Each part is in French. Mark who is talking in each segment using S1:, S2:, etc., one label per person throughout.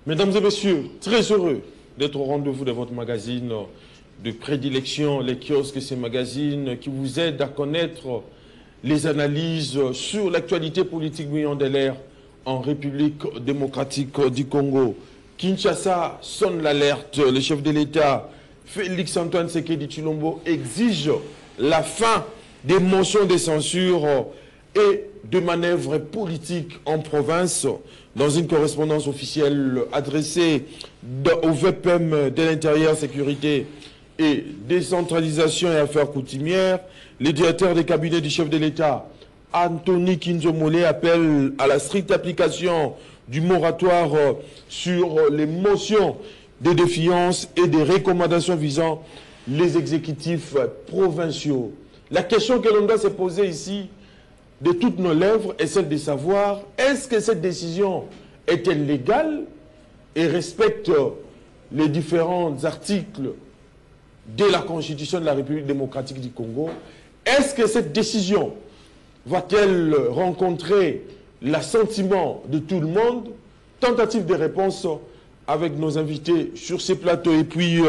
S1: Mesdames et messieurs, très heureux d'être au rendez-vous de votre magazine de prédilection, les kiosques, ces magazines qui vous aident à connaître les analyses sur l'actualité politique millionnaire en République démocratique du Congo. Kinshasa sonne l'alerte. Le chef de l'État, Félix-Antoine Tshisekedi Tshilombo, exige la fin des motions de censure et de manœuvres politiques en province. Dans une correspondance officielle adressée au VPM de l'Intérieur, Sécurité et Décentralisation et Affaires coutumières, le directeur des cabinets du chef de l'État, Anthony Kinzomole, appelle à la stricte application du moratoire sur les motions de défiance et des recommandations visant les exécutifs provinciaux. La question que l'on doit se poser ici, de toutes nos lèvres, est celle de savoir, est-ce que cette décision est-elle légale et respecte les différents articles de la Constitution de la République démocratique du Congo? Est-ce que cette décision va-t-elle rencontrer l'assentiment de tout le monde? Tentative de réponse avec nos invités sur ces plateaux. Et puis,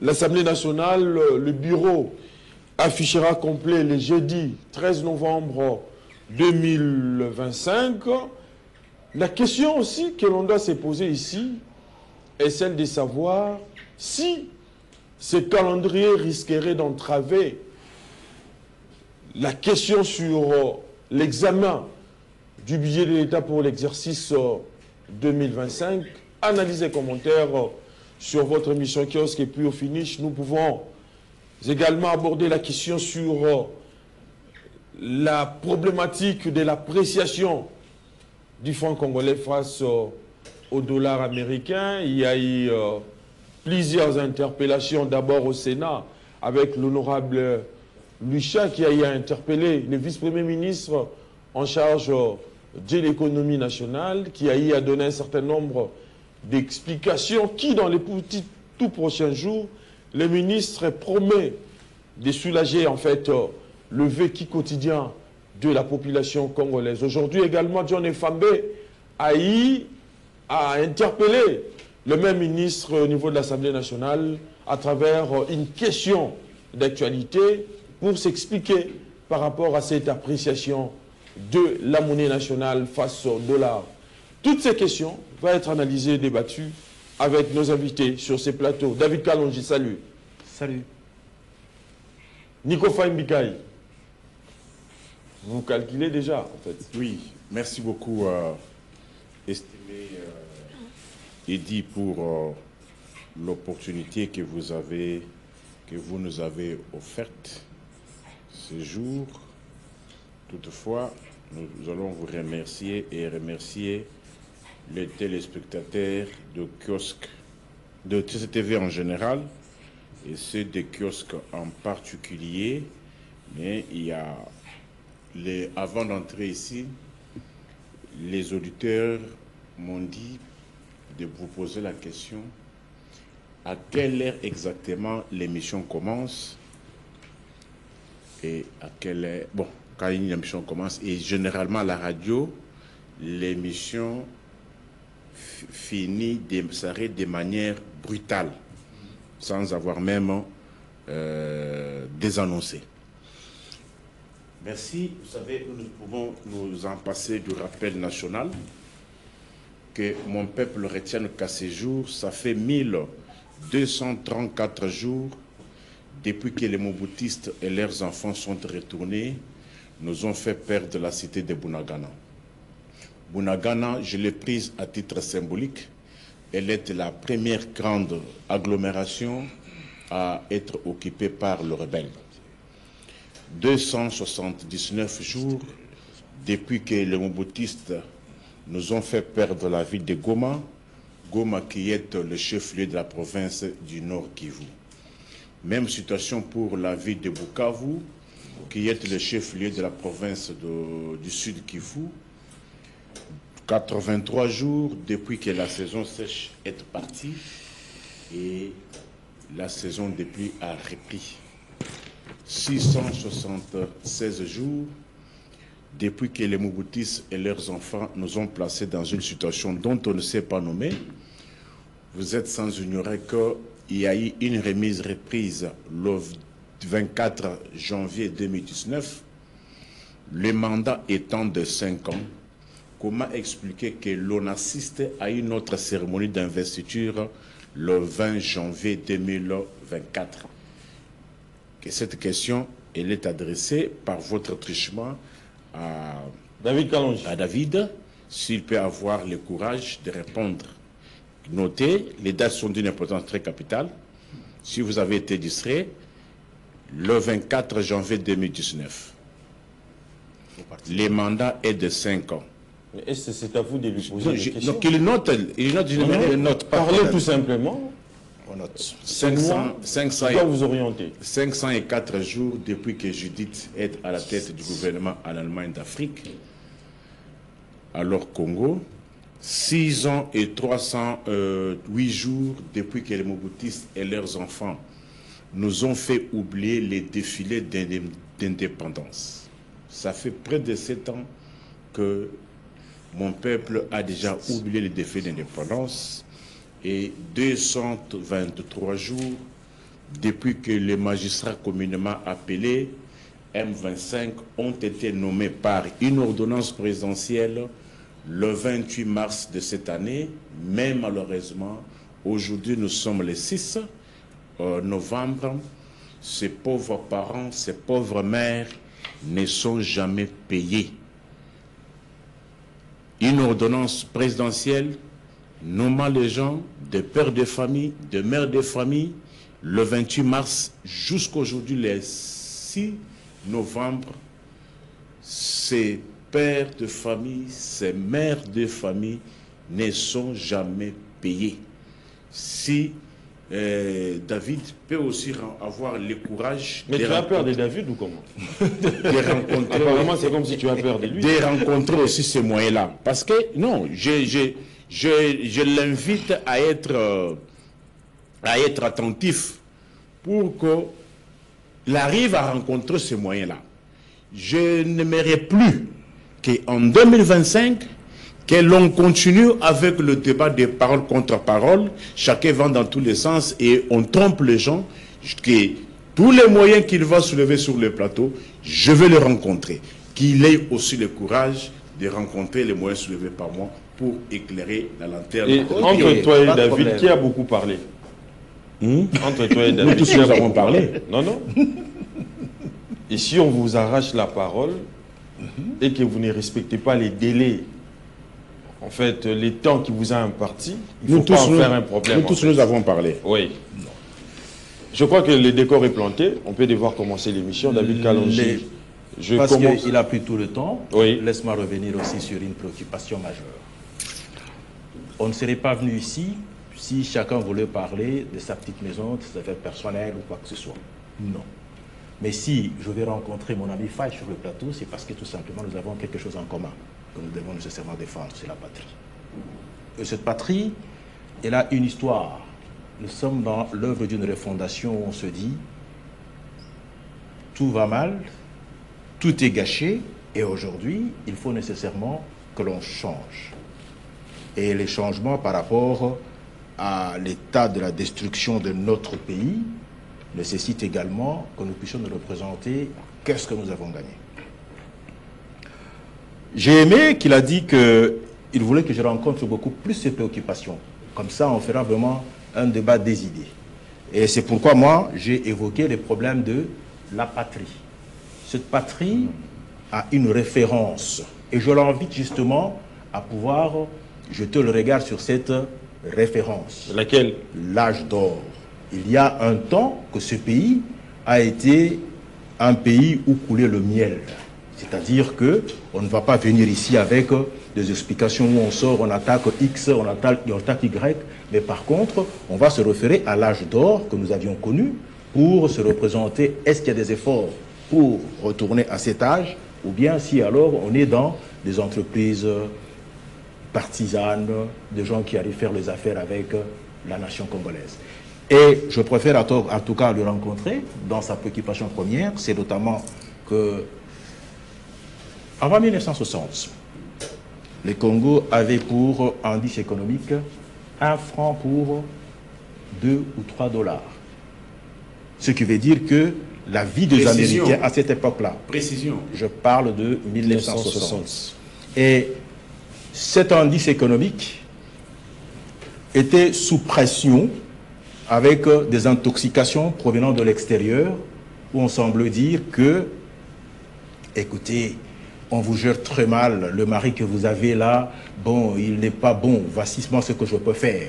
S1: l'Assemblée nationale, le bureau affichera complet le jeudi 13 novembre 2025. La question aussi que l'on doit se poser ici est celle de savoir si ce calendrier risquerait d'entraver la question sur l'examen du budget de l'État pour l'exercice 2025. Analyse et commentaires sur votre émission Kiosque. Et puis au finish, nous pouvons également aborder la question sur la problématique de l'appréciation du franc congolais face au dollar américain. Il y a eu plusieurs interpellations, d'abord au Sénat, avec l'honorable Lucha qui a eu à interpeller le vice-premier ministre en charge de l'économie nationale, qui a eu à donner un certain nombre d'explications qui, dans les tout prochains jours, le ministre promet de soulager en fait le vécu quotidien de la population congolaise. Aujourd'hui également, John Fambé a interpellé le même ministre au niveau de l'Assemblée nationale à travers une question d'actualité pour s'expliquer par rapport à cette appréciation de la monnaie nationale face au dollar. Toutes ces questions vont être analysées et débattues avec nos invités sur ces plateaux. David Kalonji, salut.
S2: Salut.
S1: Nico Faimbikai. Vous calculez déjà, en fait.
S3: Oui, merci beaucoup, estimé Eddy, pour l'opportunité que vous nous avez offerte ce jour. Toutefois, nous allons vous remercier et remercier les téléspectateurs de kiosques, de TCTV en général, et ceux des kiosques en particulier. Mais il y a avant d'entrer ici, les auditeurs m'ont dit de vous poser la question: à quelle heure exactement l'émission commence et à quelle heure, bon, quand une émission commence, et généralement à la radio, l'émission s'arrête de manière brutale, sans avoir même désannoncé. Merci. Vous savez, nous pouvons nous en passer du rappel national, que mon peuple retienne qu'à ces jours, ça fait 1234 jours depuis que les Mobutistes et leurs enfants sont retournés, nous ont fait perdre la cité de Bunagana. Bunagana, je l'ai prise à titre symbolique. Elle est la première grande agglomération à être occupée par le rebelle. 279 jours depuis que les Mobutistes nous ont fait perdre la ville de Goma, Goma qui est le chef-lieu de la province du Nord Kivu. Même situation pour la ville de Bukavu, qui est le chef-lieu de la province du Sud Kivu. 83 jours depuis que la saison sèche est partie et la saison des pluies a repris. 676 jours depuis que les Mobutistes et leurs enfants nous ont placés dans une situation dont on ne sait pas nommer, vous êtes sans ignorer qu'il y a eu une reprise le 24 janvier 2019, le mandat étant de 5 ans. Comment expliquer que l'on assiste à une autre cérémonie d'investiture le 20 janvier 2024? Que cette question, elle est adressée par votre truchement à
S1: David Kalonji.
S3: À David, s'il peut avoir le courage de répondre. Notez, les dates sont d'une importance très capitale. Si vous avez été distrait, le 24 janvier 2019, le mandat est de 5 ans.
S1: Mais est-ce que c'est à vous de lui poser des questions?
S3: Donc il note, je note pas.
S1: Parlez tout simplement.
S3: On note.
S1: 500 vous orienter.
S3: 504 jours depuis que Judith est à la tête du gouvernement en Allemagne d'Afrique, alors Congo. 6 ans et 308 jours depuis que les Mobutistes et leurs enfants nous ont fait oublier les défilés d'indépendance. Ça fait près de 7 ans que mon peuple a déjà oublié les défilés d'indépendance et 223 jours depuis que les magistrats communément appelés M25 ont été nommés par une ordonnance présidentielle le 28 mars de cette année, mais malheureusement, aujourd'hui nous sommes le 6 novembre, ces pauvres parents, ces pauvres mères ne sont jamais payés. Une ordonnance présidentielle nommant les gens de pères de famille, de mères de famille, le 28 mars jusqu'aujourd'hui, le 6 novembre, ces pères de famille, ces mères de famille ne sont jamais payés. Si David peut aussi avoir le courage...
S1: Mais tu as peur de David ou comment?
S3: De rencontrer...
S1: Apparemment, c'est comme si tu as peur de lui.
S3: De rencontrer aussi ces moyens-là. Parce que, non, je l'invite à être attentif pour qu'il arrive à rencontrer ces moyens-là. Je n'aimerais plus qu'en 2025, que l'on continue avec le débat des paroles contre paroles, chacun va dans tous les sens et on trompe les gens, que tous les moyens qu'il va soulever sur le plateau, je vais les rencontrer. Qu'il ait aussi le courage de rencontrer les moyens soulevés par moi pour éclairer la lanterne.
S1: Et entre toi et David, qui a beaucoup parlé? Entre toi et David,
S3: nous tous nous avons parlé.
S1: Non, non. Et si on vous arrache la parole et que vous ne respectez pas les délais, en fait, les temps qui vous a impartis, il ne faut pas en faire un problème.
S3: Nous tous nous avons parlé.
S1: Oui. Je crois que le décor est planté. On peut devoir commencer l'émission. David Kalonji,
S2: parce qu'il a pris tout le temps.
S1: Oui.
S2: Laisse-moi revenir aussi sur une préoccupation majeure. On ne serait pas venu ici si chacun voulait parler de sa petite maison, de ses affaires personnelles ou quoi que ce soit. Non. Mais si je vais rencontrer mon ami Faye sur le plateau, c'est parce que tout simplement nous avons quelque chose en commun que nous devons nécessairement défendre, c'est la patrie. Et cette patrie, elle a une histoire. Nous sommes dans l'œuvre d'une refondation où on se dit tout va mal, tout est gâché, et aujourd'hui, il faut nécessairement que l'on change. Et les changements par rapport à l'état de la destruction de notre pays nécessitent également que nous puissions nous représenter qu'est-ce que nous avons gagné. J'ai aimé qu'il a dit qu'il voulait que je rencontre beaucoup plus ses préoccupations. Comme ça, on fera vraiment un débat des idées. Et c'est pourquoi moi, j'ai évoqué les problèmes de la patrie. Cette patrie a une référence. Et je l'invite justement à pouvoir jeter le regard sur cette référence.
S1: Laquelle?
S2: L'âge d'or. Il y a un temps que ce pays a été un pays où coulait le miel. C'est-à-dire qu'on ne va pas venir ici avec des explications où on sort, on attaque X, on attaque Y, mais par contre, on va se référer à l'âge d'or que nous avions connu pour se représenter. Est-ce qu'il y a des efforts pour retourner à cet âge, ou bien si alors on est dans des entreprises partisanes, des gens qui arrivent faire les affaires avec la nation congolaise. Et je préfère en tout cas le rencontrer dans sa préoccupation première, c'est notamment que avant 1960, le Congo avait pour indice économique 1 franc pour 2 ou 3 dollars. Ce qui veut dire que la vie des Américains à cette époque-là,
S3: Précision.
S2: je parle de 1960, et cet indice économique était sous pression avec des intoxications provenant de l'extérieur, où on semble dire que, écoutez, on vous gère très mal, le mari que vous avez là, bon, il n'est pas bon, voici ce que je peux faire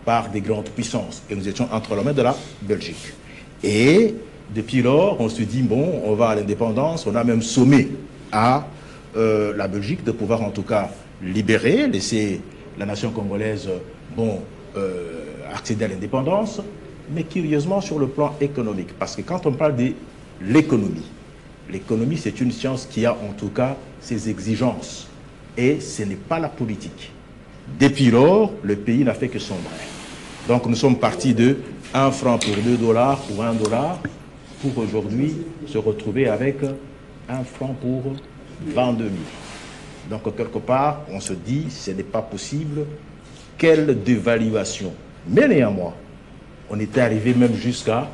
S2: par des grandes puissances. Et nous étions entre les mains de la Belgique. Et depuis lors, on se dit, bon, on va à l'indépendance, on a même sommé à la Belgique de pouvoir en tout cas libérer, laisser la nation congolaise, bon, accéder à l'indépendance, mais curieusement sur le plan économique. Parce que quand on parle de l'économie, l'économie c'est une science qui a en tout cas ses exigences. Et ce n'est pas la politique. Depuis lors, le pays n'a fait que sombrer. Donc nous sommes partis de 1 franc pour 2 dollars ou 1 dollar pour aujourd'hui se retrouver avec 1 franc pour 22 000. Donc quelque part, on se dit, ce n'est pas possible. Quelle dévaluation. Mais néanmoins, on était arrivé même jusqu'à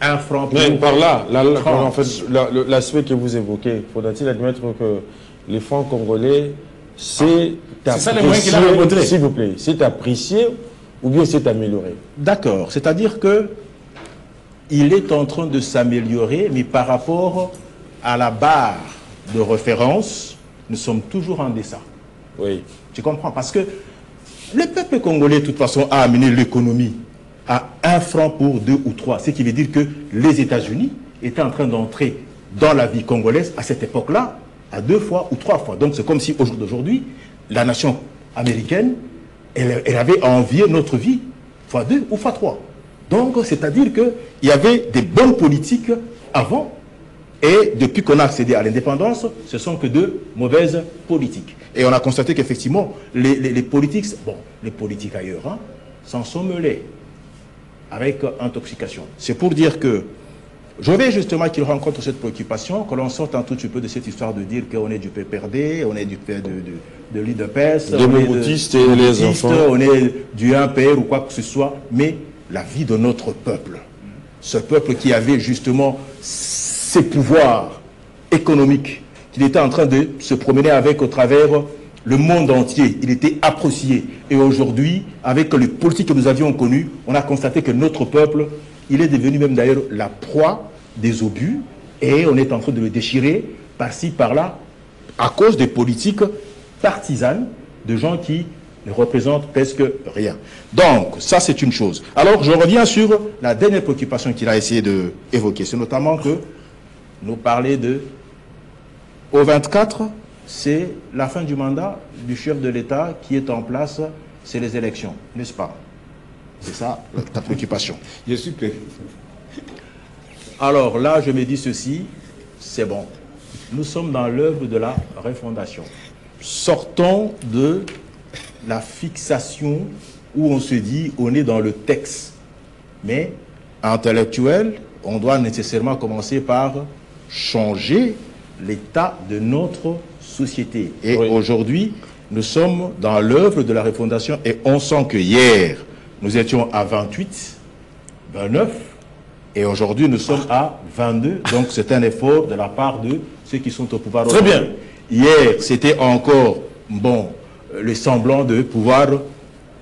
S2: 1 franc pour...
S1: Mais par là, en fait, l'aspect que vous évoquez, faudra-t-il admettre que les francs congolais, c'est apprécié, s'il vous plaît, c'est apprécié ou bien c'est amélioré?
S2: D'accord, c'est-à-dire que il est en train de s'améliorer, mais par rapport à la barre de référence, nous sommes toujours en deçà.
S1: Oui.
S2: Tu comprends? Parce que le peuple congolais, de toute façon, a amené l'économie à 1 franc pour 2 ou 3. Ce qui veut dire que les États-Unis étaient en train d'entrer dans la vie congolaise à cette époque-là à 2 fois ou 3 fois. Donc c'est comme si aujourd'hui, la nation américaine, elle avait envié notre vie fois 2 ou fois 3. Donc c'est-à-dire qu'il y avait des bonnes politiques avant, et depuis qu'on a accédé à l'indépendance, ce sont que de mauvaises politiques. Et on a constaté qu'effectivement, les politiques, bon, les politiques ailleurs, hein, s'en sont mêlés avec intoxication. C'est pour dire que je vais justement qu'il rencontre cette préoccupation, que l'on sorte un tout petit peu de cette histoire de dire qu'on est du PPRD, on est du de l'UDPS,
S1: des Mobutistes et les enfants,
S2: on est du 1PR ou quoi que ce soit, mais la vie de notre peuple, ce peuple qui avait justement ses pouvoirs économiques, qu'il était en train de se promener avec au travers le monde entier, il était apprécié. Et aujourd'hui, avec les politiques que nous avions connues, on a constaté que notre peuple, il est devenu même d'ailleurs la proie des obus, et on est en train de le déchirer par-ci, par-là, à cause des politiques partisanes, de gens qui ne représentent presque rien. Donc, ça c'est une chose. Alors, je reviens sur la dernière préoccupation qu'il a essayé d'évoquer. C'est notamment que nous parler de... Au 24, c'est la fin du mandat du chef de l'État qui est en place, c'est les élections, n'est-ce pas? C'est ça ta préoccupation.
S3: Je suis prêt.
S2: Alors là, je me dis ceci, c'est bon. Nous sommes dans l'œuvre de la refondation. Sortons de la fixation où on se dit on est dans le texte. Mais intellectuel, on doit nécessairement commencer par changer l'état de notre société. Et oui, aujourd'hui, nous sommes dans l'œuvre de la refondation et on sent que hier, nous étions à 28, 29, et aujourd'hui nous sommes à 22. Donc c'est un effort de la part de ceux qui sont au pouvoir.
S1: Très bien.
S2: Hier, c'était encore, bon, le semblant de pouvoir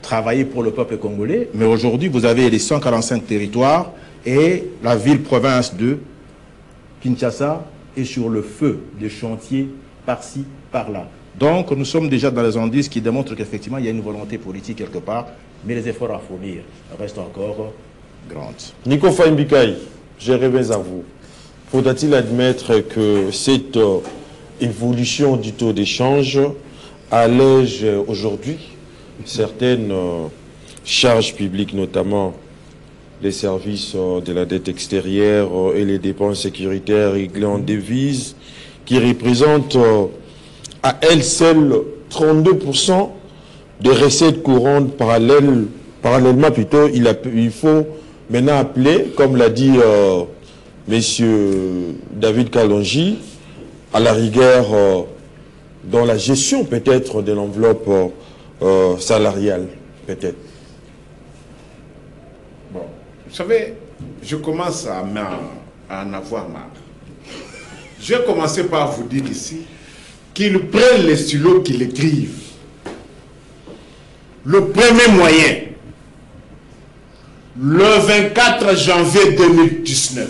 S2: travailler pour le peuple congolais. Mais aujourd'hui, vous avez les 145 territoires et la ville-province de Kinshasa est sur le feu des chantiers par-ci, par-là. Donc, nous sommes déjà dans les indices qui démontrent qu'effectivement, il y a une volonté politique quelque part, mais les efforts à fournir restent encore grands.
S1: Nico Fahimbikai, je reviens à vous. Faudra-t-il admettre que cette évolution du taux d'échange allège aujourd'hui certaines charges publiques, notamment les services de la dette extérieure et les dépenses sécuritaires réglées en devises, qui représentent à elles seules 32% des recettes courantes parallèlement plutôt, il faut maintenant appeler, comme l'a dit Monsieur David Kalonji, à la rigueur dans la gestion peut-être de l'enveloppe salariale.
S2: Peut-être.
S3: Bon, vous savez, je commence à en avoir marre. Je vais commencer par vous dire ici qu'ils prennent les stylos, qu'ils écrivent. Le premier moyen, le 24 janvier 2019,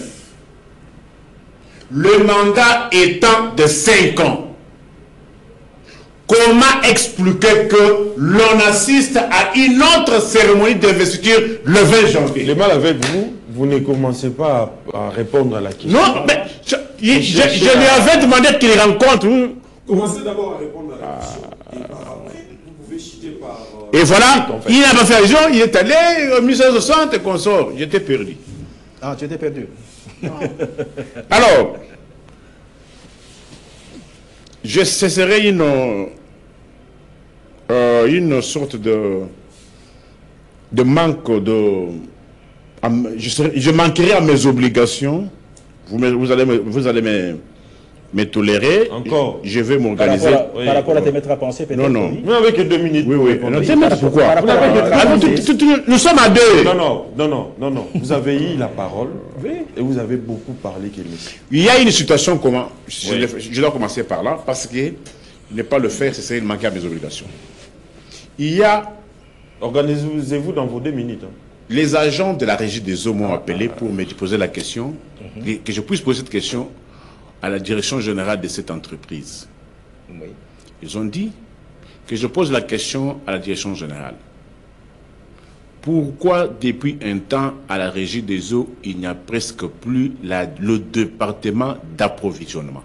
S3: le mandat étant de 5 ans, comment expliquer que l'on assiste à une autre cérémonie d'investiture le 20 janvier?
S1: Le mal avec vous, vous ne commencez pas à répondre à la question.
S3: Non, mais je lui avais demandé qu'il rencontre.
S1: Commencez d'abord à répondre à la question. Et par après, vous pouvez citer par...
S3: Et voilà, en fait, il n'a pas fait raison, il est allé en 1960 et qu'on sort. J'étais perdu.
S2: Ah, tu étais perdu.
S3: Alors, je cesserai une sorte de manque de... Je manquerai à mes obligations. Vous allez me tolérer.
S1: Encore.
S3: Je vais m'organiser.
S4: Par rapport à tes maîtres à penser, peut-être.
S3: Non, non.
S1: Mais avec 2 minutes.
S3: Oui, oui.
S1: Répondre.
S3: Pourquoi?
S1: Vous
S3: Nous sommes à deux.
S1: Non. Vous avez eu la parole et vous avez beaucoup parlé, Kémissi.
S3: Il y a une situation comment je dois commencer par là parce que ne pas le faire, ce serait manquer à mes obligations. Il y a...
S1: Organisez-vous dans vos 2 minutes. Hein.
S3: Les agents de la régie des eaux m'ont appelé pour me poser la question, que je puisse poser cette question à la direction générale de cette entreprise.
S4: Oui.
S3: Ils ont dit que je pose la question à la direction générale. Pourquoi depuis un temps à la régie des eaux, il n'y a presque plus le département d'approvisionnement?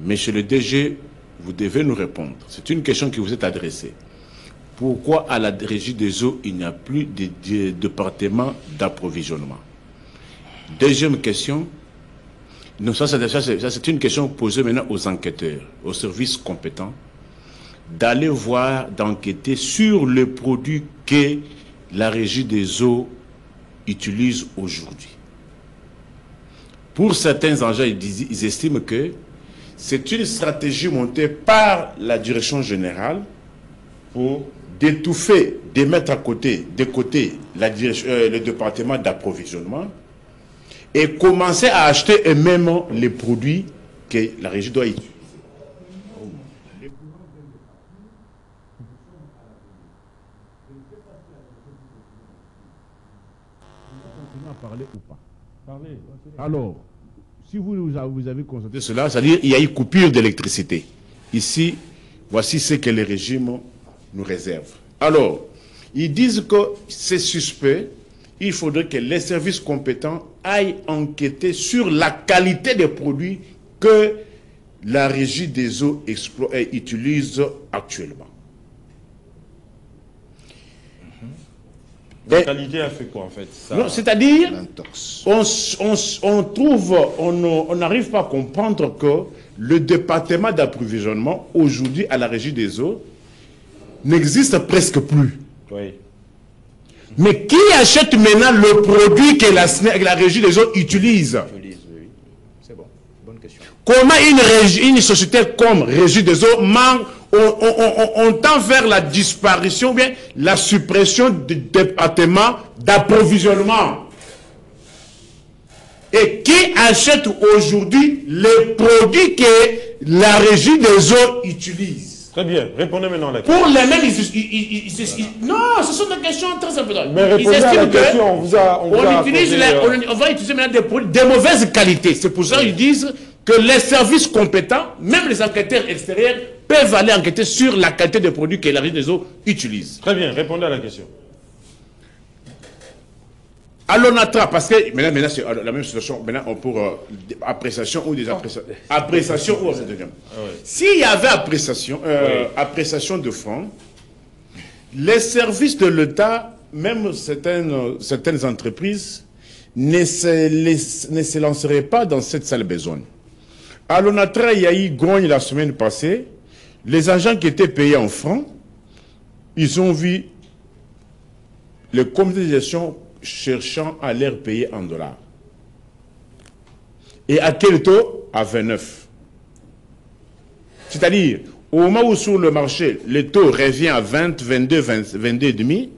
S3: Monsieur le DG, vous devez nous répondre. C'est une question qui vous est adressée. Pourquoi à la régie des eaux, il n'y a plus de département d'approvisionnement? Deuxième question. Non, ça c'est une question posée maintenant aux enquêteurs, aux services compétents, d'aller voir, d'enquêter sur les produits que la régie des eaux utilise aujourd'hui. Pour certains engins, ils estiment que c'est une stratégie montée par la direction générale pour d'étouffer, de mettre de côté le département d'approvisionnement et commencer à acheter eux-mêmes les produits que la régie doit utiliser. Parler ou pas? Parler. Alors, si vous avez constaté cela, c'est-à-dire qu'il y a eu coupure d'électricité. Ici, voici ce que le régime nous réserve. Alors, ils disent que c'est suspect, il faudrait que les services compétents aillent enquêter sur la qualité des produits que la régie des eaux utilise actuellement.
S1: La qualité a fait quoi en fait?
S3: C'est-à-dire, on n'arrive pas à comprendre que le département d'approvisionnement aujourd'hui à la régie des eaux n'existe presque plus.
S1: Oui.
S3: Mais qui achète maintenant le produit que la régie des eaux utilise?
S4: Oui. C'est bon. Bonne question.
S3: Comment une société comme Régie des eaux on tend vers la disparition ou bien la suppression du département d'approvisionnement? Et qui achète aujourd'hui les produits que la Régie des eaux utilise?
S1: Très bien, répondez maintenant à la question.
S3: Pour les mêmes, non, ce sont des questions très importantes.
S1: Mais répondez à la question, on va
S3: utiliser maintenant des produits de mauvaise qualité. C'est pour ça qu'ils disent que les services compétents, même les enquêteurs extérieurs, peuvent aller enquêter sur la qualité des produits que la Régie des eaux utilise.
S1: Très bien, répondez à la question.
S3: À l'ONATRA, parce que maintenant c'est la même situation, maintenant pour appréciation ou des appréciations. Appréciation ou s'il y avait appréciation de fonds, les services de l'État, même certaines entreprises, ne se lanceraient pas dans cette sale besogne. À l'ONATRA, il y a eu grogne la semaine passée, les agents qui étaient payés en francs, ils ont vu le comité de gestion cherchant à les payer en dollars. Et à quel taux? À 29. C'est-à-dire, au moment où sur le marché, le taux revient à 20, 22, 22,5,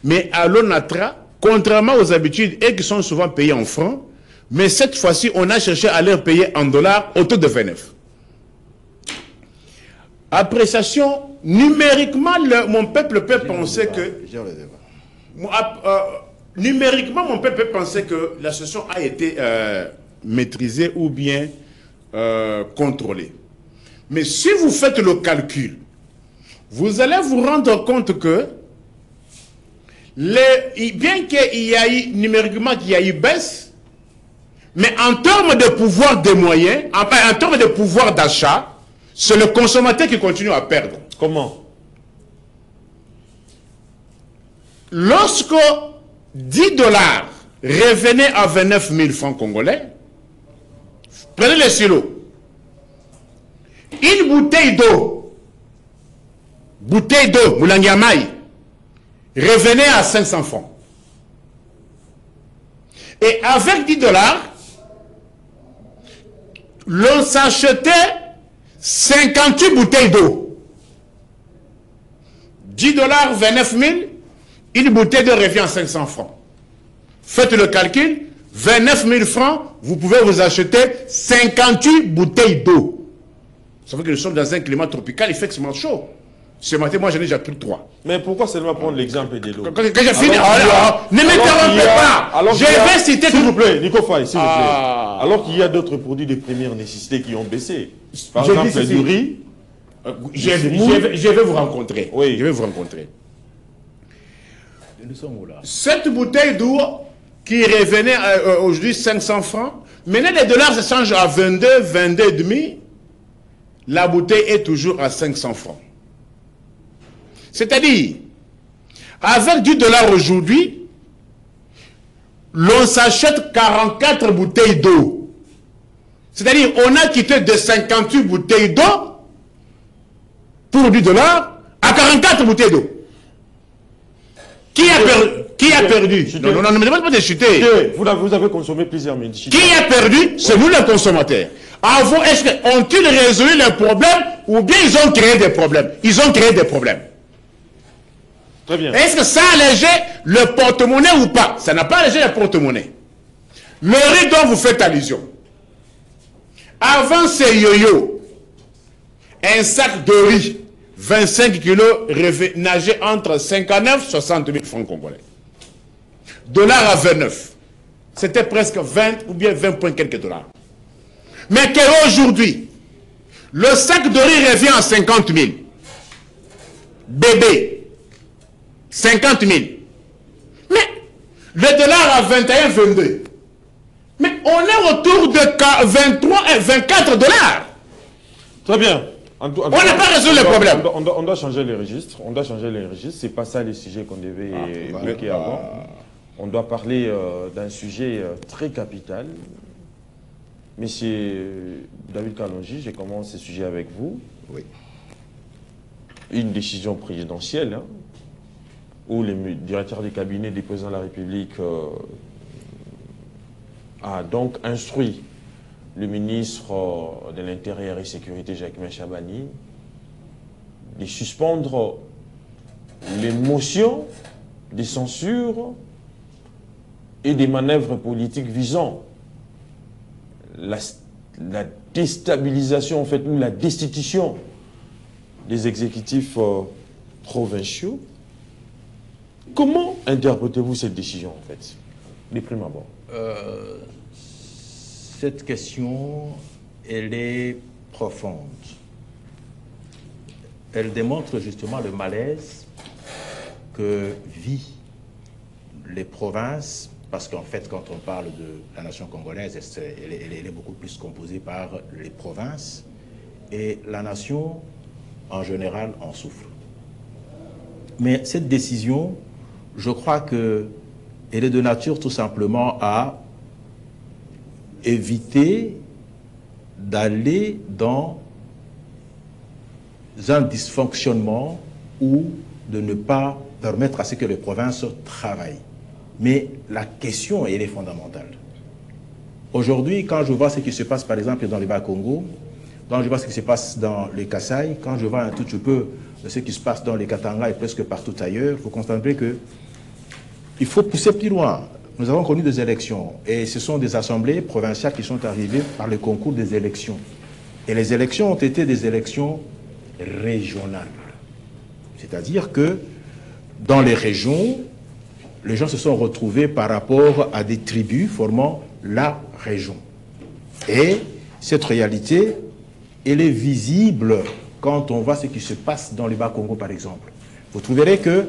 S3: mais à l'ONATRA, contrairement aux habitudes, et qui sont souvent payés en francs, mais cette fois-ci, on a cherché à leur payer en dollars au taux de 29. Appréciation, numériquement, mon peuple peut penser que... numériquement, mon peuple peut penser que la situation a été maîtrisée ou bien contrôlée. Mais si vous faites le calcul, vous allez vous rendre compte que bien qu'il y a eu numériquement qu'il y a eu baisse, mais en termes de pouvoir des moyens, en termes de pouvoir d'achat, c'est le consommateur qui continue à perdre.
S1: Comment?
S3: Lorsque 10 dollars revenaient à 29 000 francs congolais, prenez les silos. Une bouteille d'eau, Moulangiamai, revenait à 500 francs. Et avec 10 dollars, l'on s'achetait 58 bouteilles d'eau. 10 dollars, 29 000, une bouteille d'eau revient à 500 francs. Faites le calcul, 29 000 francs, vous pouvez vous acheter 58 bouteilles d'eau. Ça veut dire que nous sommes dans un climat tropical, il fait extrêmement chaud. Ce matin, moi, j'en ai déjà pris 3.
S1: Mais pourquoi seulement prendre l'exemple de l'eau?
S3: Quand j'ai fini, ne m'interrompez pas. Je vais citer...
S1: S'il vous plaît, Nico Faye, s'il vous plaît. Alors qu'il y a d'autres produits de première nécessité qui ont baissé. Par exemple, du riz.
S3: Je vais vous rencontrer.
S1: Oui.
S3: Je vais vous rencontrer.
S4: Nous sommes où là?
S3: Cette bouteille d'eau qui revenait aujourd'hui 500 francs, maintenant les dollars se changent à 22, 22,5. La bouteille est toujours à 500 francs. C'est-à-dire, avec 10 dollars aujourd'hui, l'on s'achète 44 bouteilles d'eau. C'est-à-dire, on a quitté de 58 bouteilles d'eau pour 10 dollars à 44 bouteilles d'eau. Qui a perdu? Non, ne me demande pas de chuter.
S1: Vous avez consommé plusieurs médicaments.
S3: Qui a perdu? C'est nous les consommateurs. Avant, est-ce ont-ils résolu les problèmes ou bien ils ont créé des problèmes? Ils ont créé des problèmes.
S1: Très bien.
S3: Est-ce que ça a allégé le porte-monnaie ou pas? Ça n'a pas allégé le porte-monnaie. Le riz dont vous faites allusion. Avant ces yo-yo, un sac de riz, 25 kilos, nageait entre 59 et 60 000 francs congolais. Dollars à 29. C'était presque 20 ou bien 20 points quelques dollars. Mais qu'aujourd'hui, le sac de riz revient à 50 000. Bébé, 50 000. Mais le dollar à 21, 22. Mais on est autour de 23 et 24 dollars.
S1: Très bien.
S3: On n'a pas résolu le problème.
S1: On doit changer les registres. On doit changer les registres. Ce n'est pas ça les sujets qu'on devait évoquer avant. On doit parler d'un sujet très capital. Monsieur David Kalonji, je commence ce sujet avec vous.
S4: Oui.
S1: Une décision présidentielle où le directeur du cabinet du président de la République a donc instruit le ministre de l'Intérieur et Sécurité, Jacquemain Chabani, de suspendre les motions de censure et des manœuvres politiques visant la déstabilisation, en fait, ou la destitution des exécutifs provinciaux. Comment interprétez-vous cette décision, en fait, de prime abord?
S4: Cette question, elle est profonde. Elle démontre justement le malaise que vit les provinces, parce qu'en fait, quand on parle de la nation congolaise, elle est beaucoup plus composée par les provinces, et la nation, en général, en souffre. Mais cette décision, je crois qu'elle est de nature tout simplement à éviter d'aller dans un dysfonctionnement ou de ne pas permettre à ce que les provinces travaillent. Mais la question, elle est fondamentale. Aujourd'hui, quand je vois ce qui se passe par exemple dans le Bas-Congo, quand je vois ce qui se passe dans les Kasaï, quand je vois un tout petit peu de ce qui se passe dans les Katanga et presque partout ailleurs, il faut constater que il faut pousser plus loin. Nous avons connu des élections et ce sont des assemblées provinciales qui sont arrivées par le concours des élections. Et les élections ont été des élections régionales. C'est-à-dire que dans les régions, les gens se sont retrouvés par rapport à des tribus formant la région. Et cette réalité, elle est visible quand on voit ce qui se passe dans le Bas-Congo, par exemple. Vous trouverez que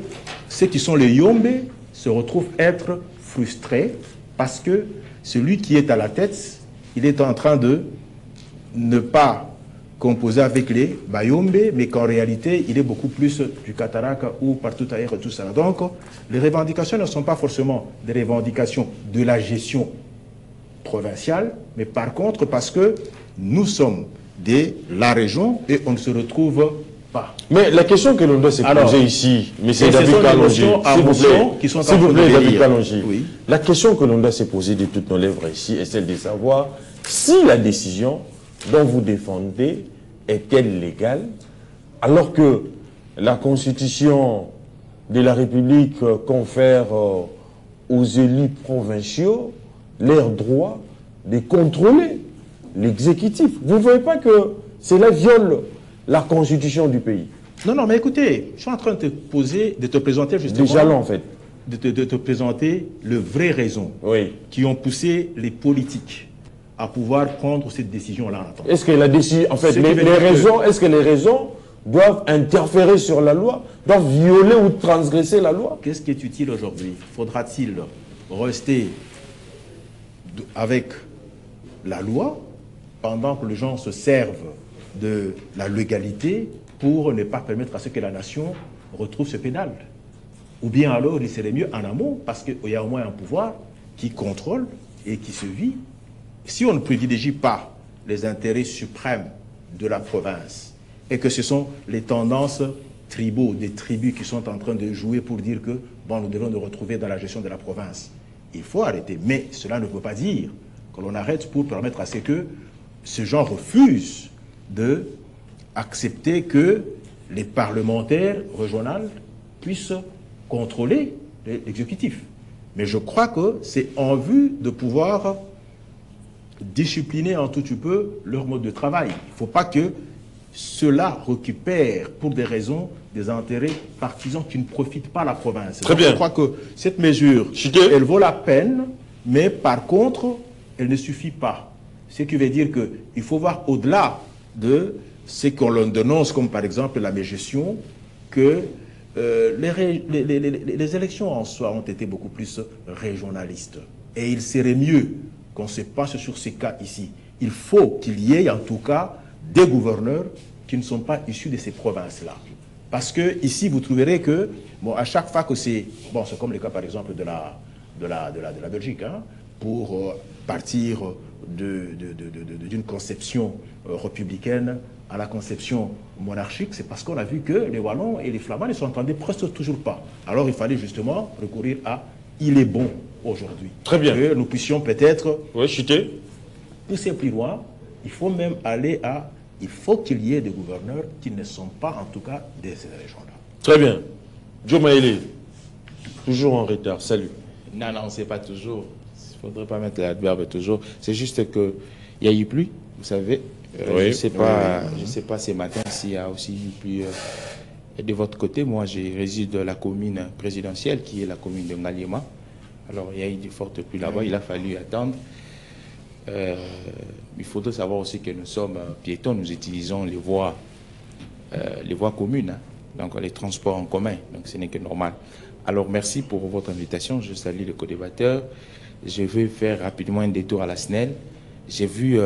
S4: ceux qui sont les Yombe se retrouvent être frustrés parce que celui qui est à la tête, il est en train de ne pas composé avec les Bayombe, mais qu'en réalité, il est beaucoup plus du Cataracte ou partout ailleurs, tout ça. Donc, les revendications ne sont pas forcément des revendications de la gestion provinciale, mais par contre, parce que nous sommes de la région et on ne se retrouve pas.
S1: Mais la question que l'on doit se poser ici, mais c'est David Kalonji, s'il vous plaît, David Kalonji,
S4: oui.
S1: La question que l'on doit se poser de toutes nos lèvres ici est celle de savoir si la décision dont vous défendez est-elle légale, alors que la Constitution de la République confère aux élus provinciaux leur droit de contrôler l'exécutif. Vous ne voyez pas que cela viole la Constitution du pays?
S4: Non, non, mais écoutez, je suis en train de te présenter justement...
S1: Déjà là, en fait.
S4: De te présenter les vraies raisons qui ont poussé les politiques à pouvoir prendre cette décision-là.
S1: Est-ce que la décision, en fait, est-ce que les raisons doivent interférer sur la loi, doivent violer ou transgresser la loi?
S4: Qu'est-ce qui est utile aujourd'hui? Faudra-t-il rester avec la loi pendant que les gens se servent de la légalité pour ne pas permettre à ce que la nation retrouve ce pénal? Ou bien alors il serait mieux en amont parce qu'il y a au moins un pouvoir qui contrôle et qui se vit. Si on ne privilégie pas les intérêts suprêmes de la province et que ce sont les tendances tribaux, des tribus qui sont en train de jouer pour dire que bon, nous devons nous retrouver dans la gestion de la province, il faut arrêter. Mais cela ne veut pas dire que l'on arrête pour permettre à ce que ces gens refusent d'accepter que les parlementaires régionaux puissent contrôler l'exécutif. Mais je crois que c'est en vue de pouvoir discipliner un tout petit peu leur mode de travail. Il ne faut pas que cela récupère pour des raisons, des intérêts partisans qui ne profitent pas à la province.
S1: Très bien.
S4: Je crois que cette mesure, elle vaut la peine, mais par contre, elle ne suffit pas. Ce qui veut dire qu'il faut voir au-delà de ce qu'on dénonce, comme par exemple la mégestion, que les élections en soi ont été beaucoup plus régionalistes. Et il serait mieux qu'on se penche sur ces cas ici. Il faut qu'il y ait en tout cas des gouverneurs qui ne sont pas issus de ces provinces-là. Parce que ici, vous trouverez que, bon, à chaque fois que c'est... Bon, c'est comme le cas par exemple de la Belgique, hein, pour partir d'une conception républicaine à la conception monarchique, c'est parce qu'on a vu que les Wallons et les Flamands ne s'entendaient presque toujours pas. Alors il fallait justement recourir à « il est bon aujourd'hui ».
S1: Très bien.
S4: Que nous puissions peut-être
S1: chuter.
S4: Pousser plus loin. Il faut même aller à... Il faut qu'il y ait des gouverneurs qui ne sont pas en tout cas des régions-là.
S1: Très bien. Joe Maëlé, toujours en retard. Salut.
S5: Non, non, c'est pas toujours. Il ne faudrait pas mettre l'adverbe toujours. C'est juste qu'il y a eu pluie, vous savez. Je ne sais pas ce matin s'il y a aussi eu pluie de votre côté. Moi, je réside dans la commune présidentielle qui est la commune de Ngaliema. Alors, il y a eu de fortes pluies là-bas. Il a fallu attendre. Il faudrait savoir aussi que nous sommes piétons. Nous utilisons les voies communes, hein, donc les transports en commun. Donc, ce n'est que normal. Alors, merci pour votre invitation. Je salue le co-débatteur. Je vais faire rapidement un détour à la SNEL. J'ai vu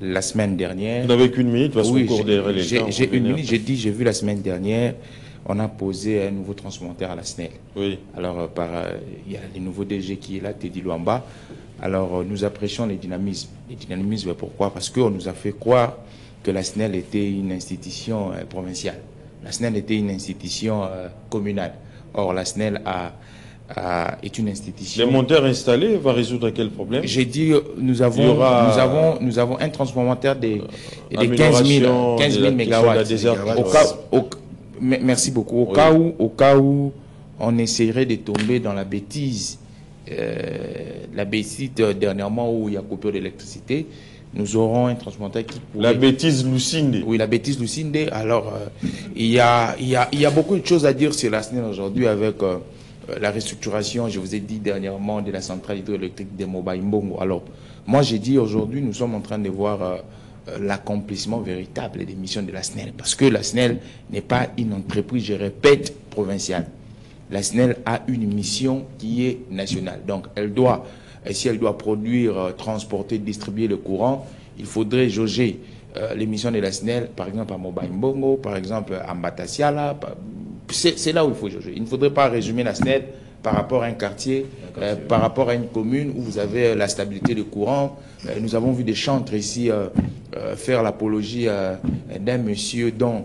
S5: la semaine dernière...
S1: Vous n'avez qu'une minute, parce
S5: oui,
S1: j'ai
S5: une minute. J'ai vu la semaine dernière, on a posé un nouveau transpondeur à la SNEL.
S1: Oui.
S5: Alors, il y a le nouveau DG qui est là, Teddy Luamba. Alors, nous apprécions les dynamismes. Les dynamismes, pourquoi? Parce qu'on nous a fait croire que la SNEL était une institution provinciale. La SNEL était une institution communale. Or, la SNEL a est une institution.
S1: Les monteurs installés va résoudre quel problème?
S5: J'ai dit, nous avons un transformateur de 15 000 mégawatts. Merci beaucoup. Au cas où on essaierait de tomber dans la bêtise, dernièrement où il y a coupure d'électricité, nous aurons un transformateur qui pourrait...
S1: La bêtise Lucinde.
S5: Oui, la bêtise Lucinde. Alors, il y a beaucoup de choses à dire sur la SNEL aujourd'hui avec la restructuration, je vous ai dit dernièrement, de la centrale hydroélectrique de Moba Mbongo. Alors, moi j'ai dit aujourd'hui, nous sommes en train de voir l'accomplissement véritable des missions de la SNEL. Parce que la SNEL n'est pas une entreprise, je répète, provinciale. La SNEL a une mission qui est nationale. Donc, si elle doit produire, transporter, distribuer le courant, il faudrait jauger les missions de la SNEL, par exemple à Moba Mbongo, par exemple à Mbatassiala. C'est là où il faut jauger. Il ne faudrait pas résumer la SNEL par rapport à un quartier, par rapport à une commune où vous avez la stabilité de courant. Nous avons vu des chantres ici faire l'apologie d'un monsieur dont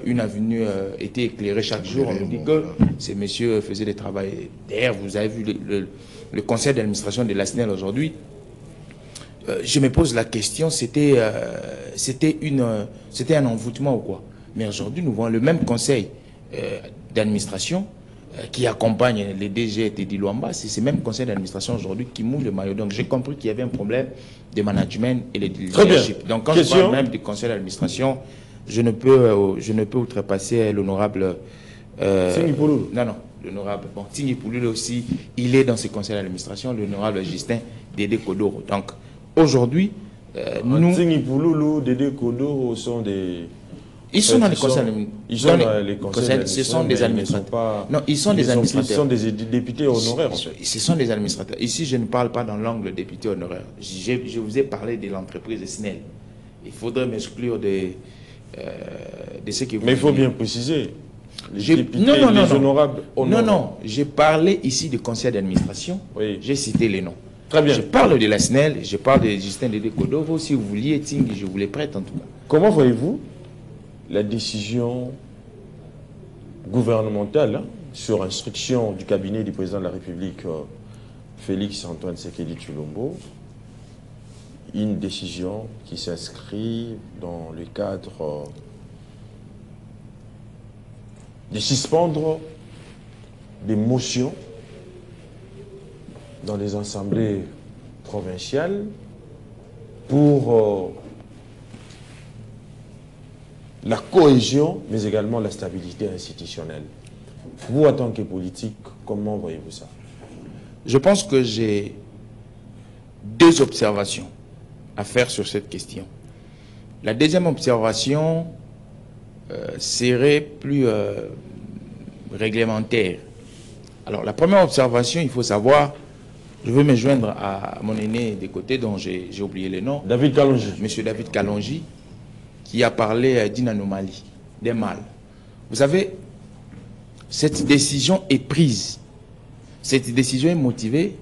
S5: une avenue était éclairée chaque jour. On nous dit que ces messieurs faisaient des travaux. D'ailleurs, vous avez vu le conseil d'administration de la SNEL aujourd'hui. Je me pose la question, c'était un envoûtement ou quoi? Mais aujourd'hui, nous voyons le même conseil d'administration qui accompagne les DG et Teddy Luamba. C'est ce même conseil d'administration aujourd'hui qui mouille le maillot. Donc j'ai compris qu'il y avait un problème de management et de leadership. Donc quand je parle même du conseil d'administration, je ne peux outrepasser l'honorable... l'honorable... Bon, Tigny Pouloulou aussi, il est dans ce conseil d'administration, l'honorable Justin Dédé Kodoro. Donc aujourd'hui, nous...
S1: Tigny Pouloulou, Dédé Kodoro sont des...
S5: Ils sont dans les conseils. Ce sont des administrateurs. Non, ils sont des administrateurs.
S1: Ils sont des députés honoraires, en fait.
S5: Ce sont des administrateurs. Ici, je ne parle pas dans l'angle député honoraire. Je vous ai parlé de l'entreprise de SNEL. Il faudrait m'exclure de ce que vous...
S1: Mais il faut bien préciser. Les députés, honorables...
S5: Non, j'ai parlé ici du conseil d'administration.
S1: Oui.
S5: J'ai cité les noms.
S1: Très bien.
S5: Je parle de la SNEL, je parle de Justin Dédé Kodoro. Si vous vouliez, je vous les prête en tout cas.
S1: Comment voyez-vous la décision gouvernementale sur instruction du cabinet du président de la République, Félix Antoine Tshisekedi Tshilombo, une décision qui s'inscrit dans le cadre de suspendre des motions dans les assemblées provinciales pour la cohésion, mais également la stabilité institutionnelle. Vous, en tant que politique, comment voyez-vous ça?
S5: Je pense que j'ai deux observations à faire sur cette question. La deuxième observation serait plus réglementaire. Alors, la première observation, il faut savoir, je veux me joindre à mon aîné des côtés dont j'ai oublié le nom.
S1: David Kalonji.
S5: Monsieur David Kalonji, qui a parlé d'une anomalie, d'un mal. Vous savez, cette décision est prise. Cette décision est motivée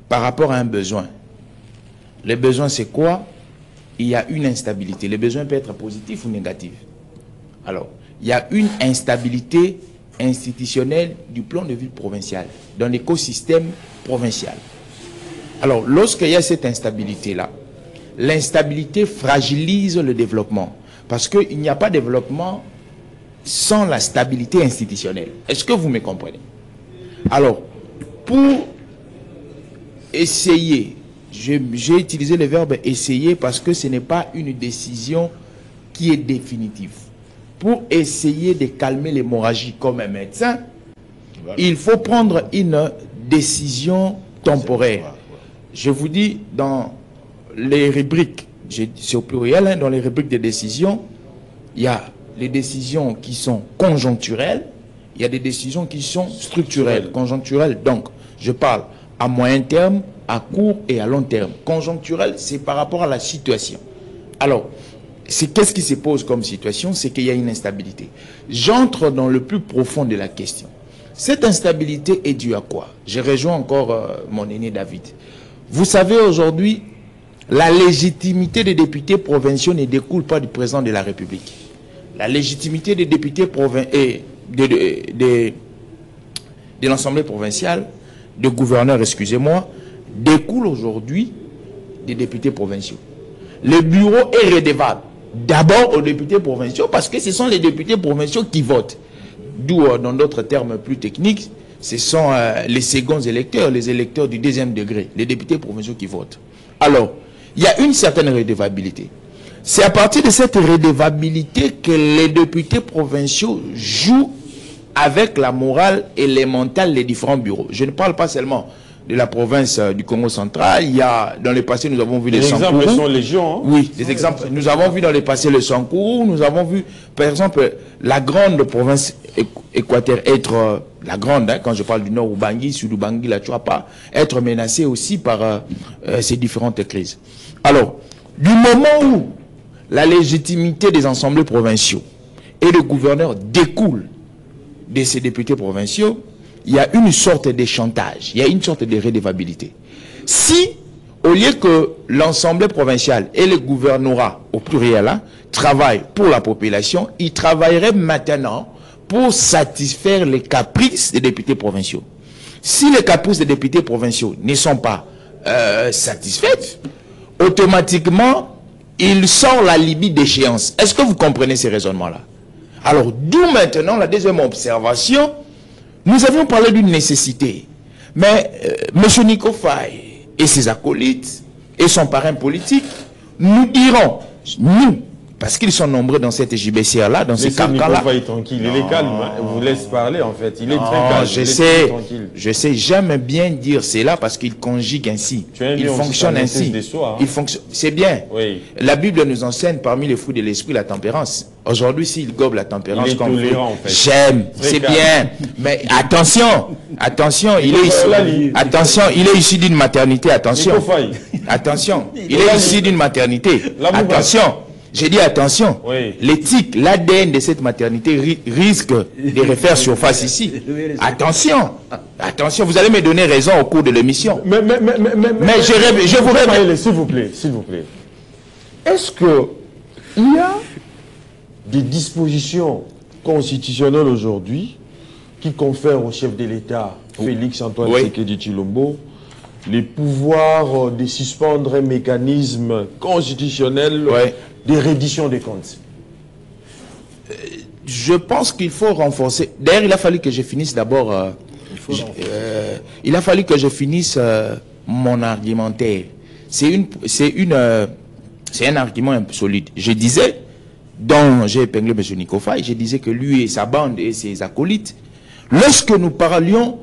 S5: par rapport à un besoin. Le besoin, c'est quoi? Il y a une instabilité. Le besoin peut être positif ou négatif. Alors, il y a une instabilité institutionnelle du plan de vue provincial, dans l'écosystème provincial. Alors, lorsqu'il y a cette instabilité-là, l'instabilité fragilise le développement. Parce qu'il n'y a pas de développement sans la stabilité institutionnelle. Est-ce que vous me comprenez? Alors, pour essayer, j'ai utilisé le verbe essayer parce que ce n'est pas une décision qui est définitive. Pour essayer de calmer l'hémorragie comme un médecin, il faut prendre une décision temporaire. Je vous dis, dans les rubriques, c'est au pluriel, hein, dans les rubriques de décisions, il y a les décisions qui sont conjoncturelles, il y a des décisions qui sont structurelles. Conjoncturelles, donc, je parle à moyen terme, à court et à long terme. Conjoncturel, c'est par rapport à la situation. Alors, qu'est-ce qui se pose comme situation? C'est qu'il y a une instabilité. J'entre dans le plus profond de la question. Cette instabilité est due à quoi? Je rejoins encore mon aîné David. Vous savez, aujourd'hui, la légitimité des députés provinciaux ne découle pas du président de la République. La légitimité des députés de l'Assemblée provinciale de gouverneurs, excusez-moi, découle aujourd'hui des députés provinciaux. Le bureau est redevable d'abord aux députés provinciaux parce que ce sont les députés provinciaux qui votent. D'où, dans d'autres termes plus techniques, ce sont les seconds électeurs, les électeurs du deuxième degré, les députés provinciaux qui votent. Alors, il y a une certaine redevabilité. C'est à partir de cette redevabilité que les députés provinciaux jouent avec la morale élémentale des différents bureaux. Je ne parle pas seulement de la province du Congo central. Il y a, dans le passé, nous avons vu les Sankourou.
S1: exemples sont légion. Hein?
S5: Oui, des exemples. Nous avons vu dans le passé le Sankourou. Nous avons vu, par exemple, la grande province équatoriale être, la grande, hein, quand je parle du Nord Ubangi, Sud Ubangi, la Chuapa, être menacée aussi par ces différentes crises. Alors, du moment où la légitimité des assemblées provinciaux et le gouverneur découle de ces députés provinciaux, il y a une sorte de chantage, il y a une sorte de redevabilité. Si, au lieu que l'Assemblée provinciale et le gouvernorat, au pluriel, hein, travaillent pour la population, ils travailleraient maintenant pour satisfaire les caprices des députés provinciaux. Si les caprices des députés provinciaux ne sont pas satisfaits, automatiquement, il sort la Libye d'échéance. Est-ce que vous comprenez ces raisonnements-là? Alors, d'où maintenant la deuxième observation. Nous avions parlé d'une nécessité. Mais M. Nico Faye et ses acolytes et son parrain politique nous diront, nous, parce qu'ils sont nombreux dans cette JBCR-là, dans ces carcans-là.
S1: Nico Faye tranquille, il est calme, hein. Il vous laisse parler en fait. Il est très calme.
S5: Je sais, j'aime bien dire cela parce qu'il conjugue ainsi. Il fonctionne ainsi. C'est bien. Oui. La Bible nous enseigne parmi les fruits de l'esprit la tempérance. Aujourd'hui, s'il gobe la tempérance comme j'aime, c'est bien. Mais attention, il est issu d'une maternité, attention. Attention, il est issu d'une maternité. Attention. J'ai dit attention, oui. L'éthique, l'ADN de cette maternité risque de refaire surface ici. Attention, attention, vous allez me donner raison au cours de l'émission. Mais je vous révèle.
S1: S'il vous plaît. Est-ce que il y a des dispositions constitutionnelles aujourd'hui qui confèrent au chef de l'État, Félix Antoine Tshisekedi Tshilombo, les pouvoirs de suspendre un mécanisme constitutionnel de reddition des comptes?
S5: Je pense qu'il faut renforcer. D'ailleurs, il a fallu que je finisse d'abord. Il a fallu que je finisse mon argumentaire. C'est un argument un peu solide. Je disais, dont j'ai épinglé M. Nico Faye, je disais que lui et sa bande et ses acolytes, lorsque nous parlions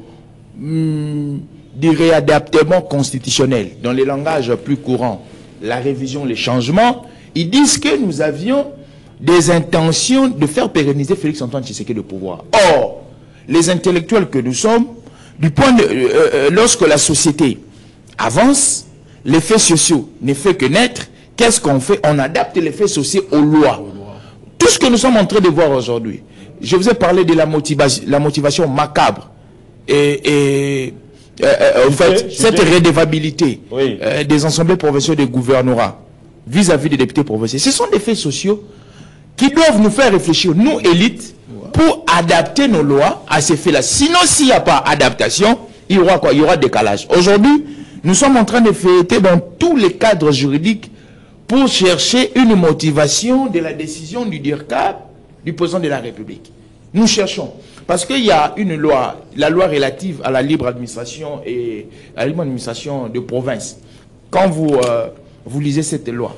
S5: du réadaptement constitutionnel, dans les langages plus courants, la révision, les changements, ils disent que nous avions des intentions de faire pérenniser Félix Antoine Tshisekedi de pouvoir. Or, les intellectuels que nous sommes, du point de, lorsque la société avance, les faits sociaux ne font que naître, qu'est-ce qu'on fait? On adapte les faits sociaux aux lois. Tout ce que nous sommes en train de voir aujourd'hui, je vous ai parlé de la motivation macabre en fait, cette redevabilité des assemblées provinciales des gouvernorats vis-à-vis des députés provinciaux. Ce sont des faits sociaux qui doivent nous faire réfléchir, nous, élites, pour adapter nos lois à ces faits-là. Sinon, s'il n'y a pas adaptation, il y aura quoi? Il y aura décalage. Aujourd'hui, nous sommes en train de feuilleter dans tous les cadres juridiques pour chercher une motivation de la décision du DIRCAP, du président de la République. Nous cherchons. Parce qu'il y a une loi, la loi relative à la libre administration et à la libre administration de province. Quand vous lisez cette loi,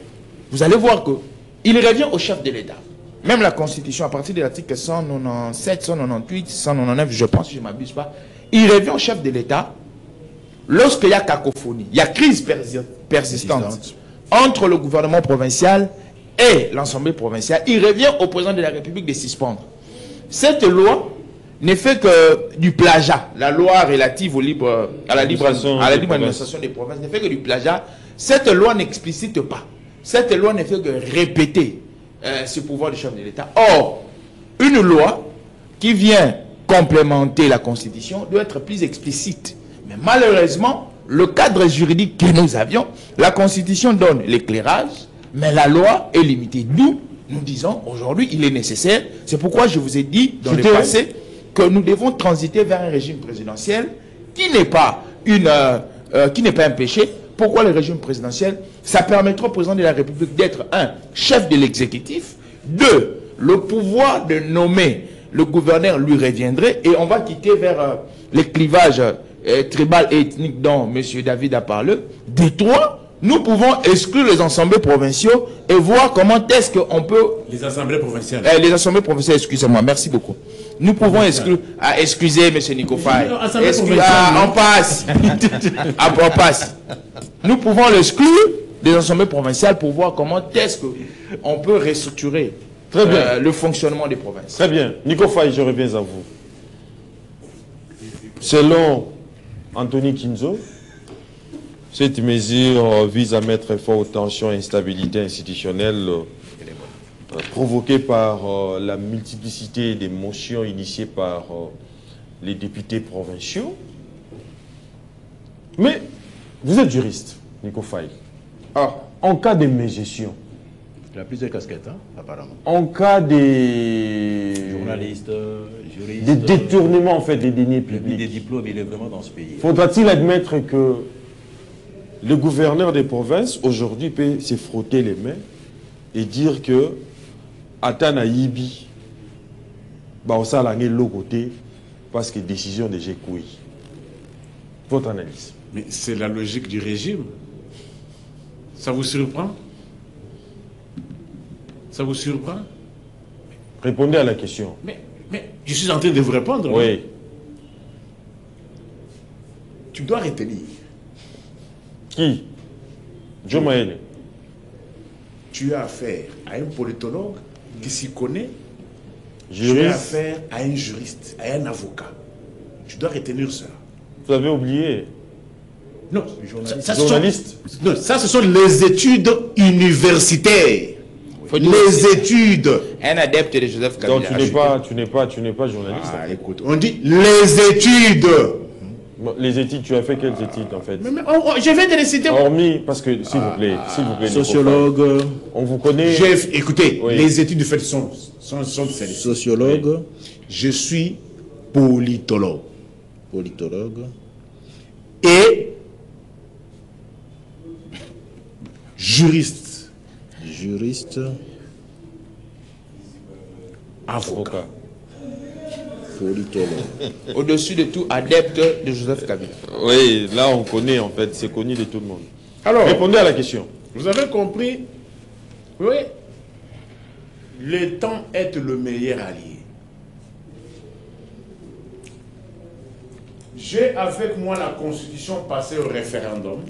S5: vous allez voir qu'il revient au chef de l'État. Même la Constitution, à partir de l'article 197, 198, 199, je pense, si je ne m'abuse pas, il revient au chef de l'État lorsqu'il y a cacophonie, il y a crise persistante entre le gouvernement provincial et l'Assemblée provinciale. Il revient au président de la République de suspendre. Cette loi ne fait que du plagiat. La loi relative à la libre administration des provinces ne fait que du plagiat. Cette loi n'explicite pas. Cette loi ne fait que répéter ce pouvoir du chef de l'État. Or, une loi qui vient complémenter la Constitution doit être plus explicite. Mais malheureusement, le cadre juridique que nous avions, la Constitution donne l'éclairage, mais la loi est limitée. D'où nous disons aujourd'hui, il est nécessaire. C'est pourquoi je vous ai dit dans le passé que nous devons transiter vers un régime présidentiel qui n'est pas un péché, pourquoi le régime présidentiel? Ça permettra au président de la République d'être un chef de l'exécutif, deux, le pouvoir de nommer le gouverneur lui reviendrait, et on va quitter vers les clivages tribal et ethnique dont M. David a parlé. De trois, nous pouvons exclure les assemblées provinciaux et voir comment est-ce qu'on peut...
S3: Les assemblées provinciales.
S5: Les assemblées provinciales, excusez-moi, merci beaucoup. Nous pouvons exclure... Ah, excusez, M. Nicofaï. On passe. On passe. Nous pouvons l'exclure des assemblées provinciales pour voir comment est-ce qu'on peut restructurer le fonctionnement des provinces.
S1: Très bien. Nicofaï, je reviens à vous. Selon Anthony Kinzo, cette mesure vise à mettre fin aux tensions et instabilités institutionnelles provoquées par la multiplicité des motions initiées par les députés provinciaux. Mais vous êtes juriste, Nicofaï. En cas de mégestion,
S4: il a plusieurs casquettes, hein, apparemment.
S1: en cas des
S4: Journaliste, juriste.
S1: des détournements en fait des deniers publics,
S4: Des diplômes, il est vraiment dans ce pays.
S1: faudra-t-il admettre que le gouverneur des provinces aujourd'hui peut se frotter les mains et dire que Atana Yibi, ça l'a l'autre côté parce que décision de Gékoui. Votre analyse?
S3: Mais c'est la logique du régime. Ça vous surprend? Ça vous surprend?
S1: Répondez à la question.
S3: Mais je suis en train de vous répondre.
S1: Oui.
S3: Tu dois retenir.
S1: Qui? Joe Maele.
S3: Tu as affaire à un politologue qui s'y connaît. Tu as
S1: Juriste.
S3: affaire à un juriste, à un avocat. Tu dois retenir ça.
S1: Vous avez oublié.
S3: Non,
S1: Journaliste.
S3: Ça, ce sont les études universitaires. Les études.
S5: Un adepte de Joseph Kabila.
S1: Donc tu n'es pas journaliste.
S3: Ah, écoute, on dit les études.
S1: Bon, les études, tu as fait quelles études en fait?
S3: Je vais te les citer.
S1: Hormis, parce que s'il vous plaît,
S2: Sociologue,
S1: on vous connaît.
S3: Écoutez,
S1: Oui.
S3: les études de fait sont celles-ci.
S2: sociologue,
S3: Je suis politologue.
S2: politologue,
S3: Et juriste.
S2: juriste,
S3: Avocat.
S2: politologue.
S5: Au-dessus de tout, adepte de Joseph Kabila.
S1: Oui, là on connaît en fait, c'est connu de tout le monde.
S3: Alors,
S1: Répondez à la question.
S3: vous avez compris? Oui. Le temps est le meilleur allié. J'ai avec moi la constitution passée au référendum.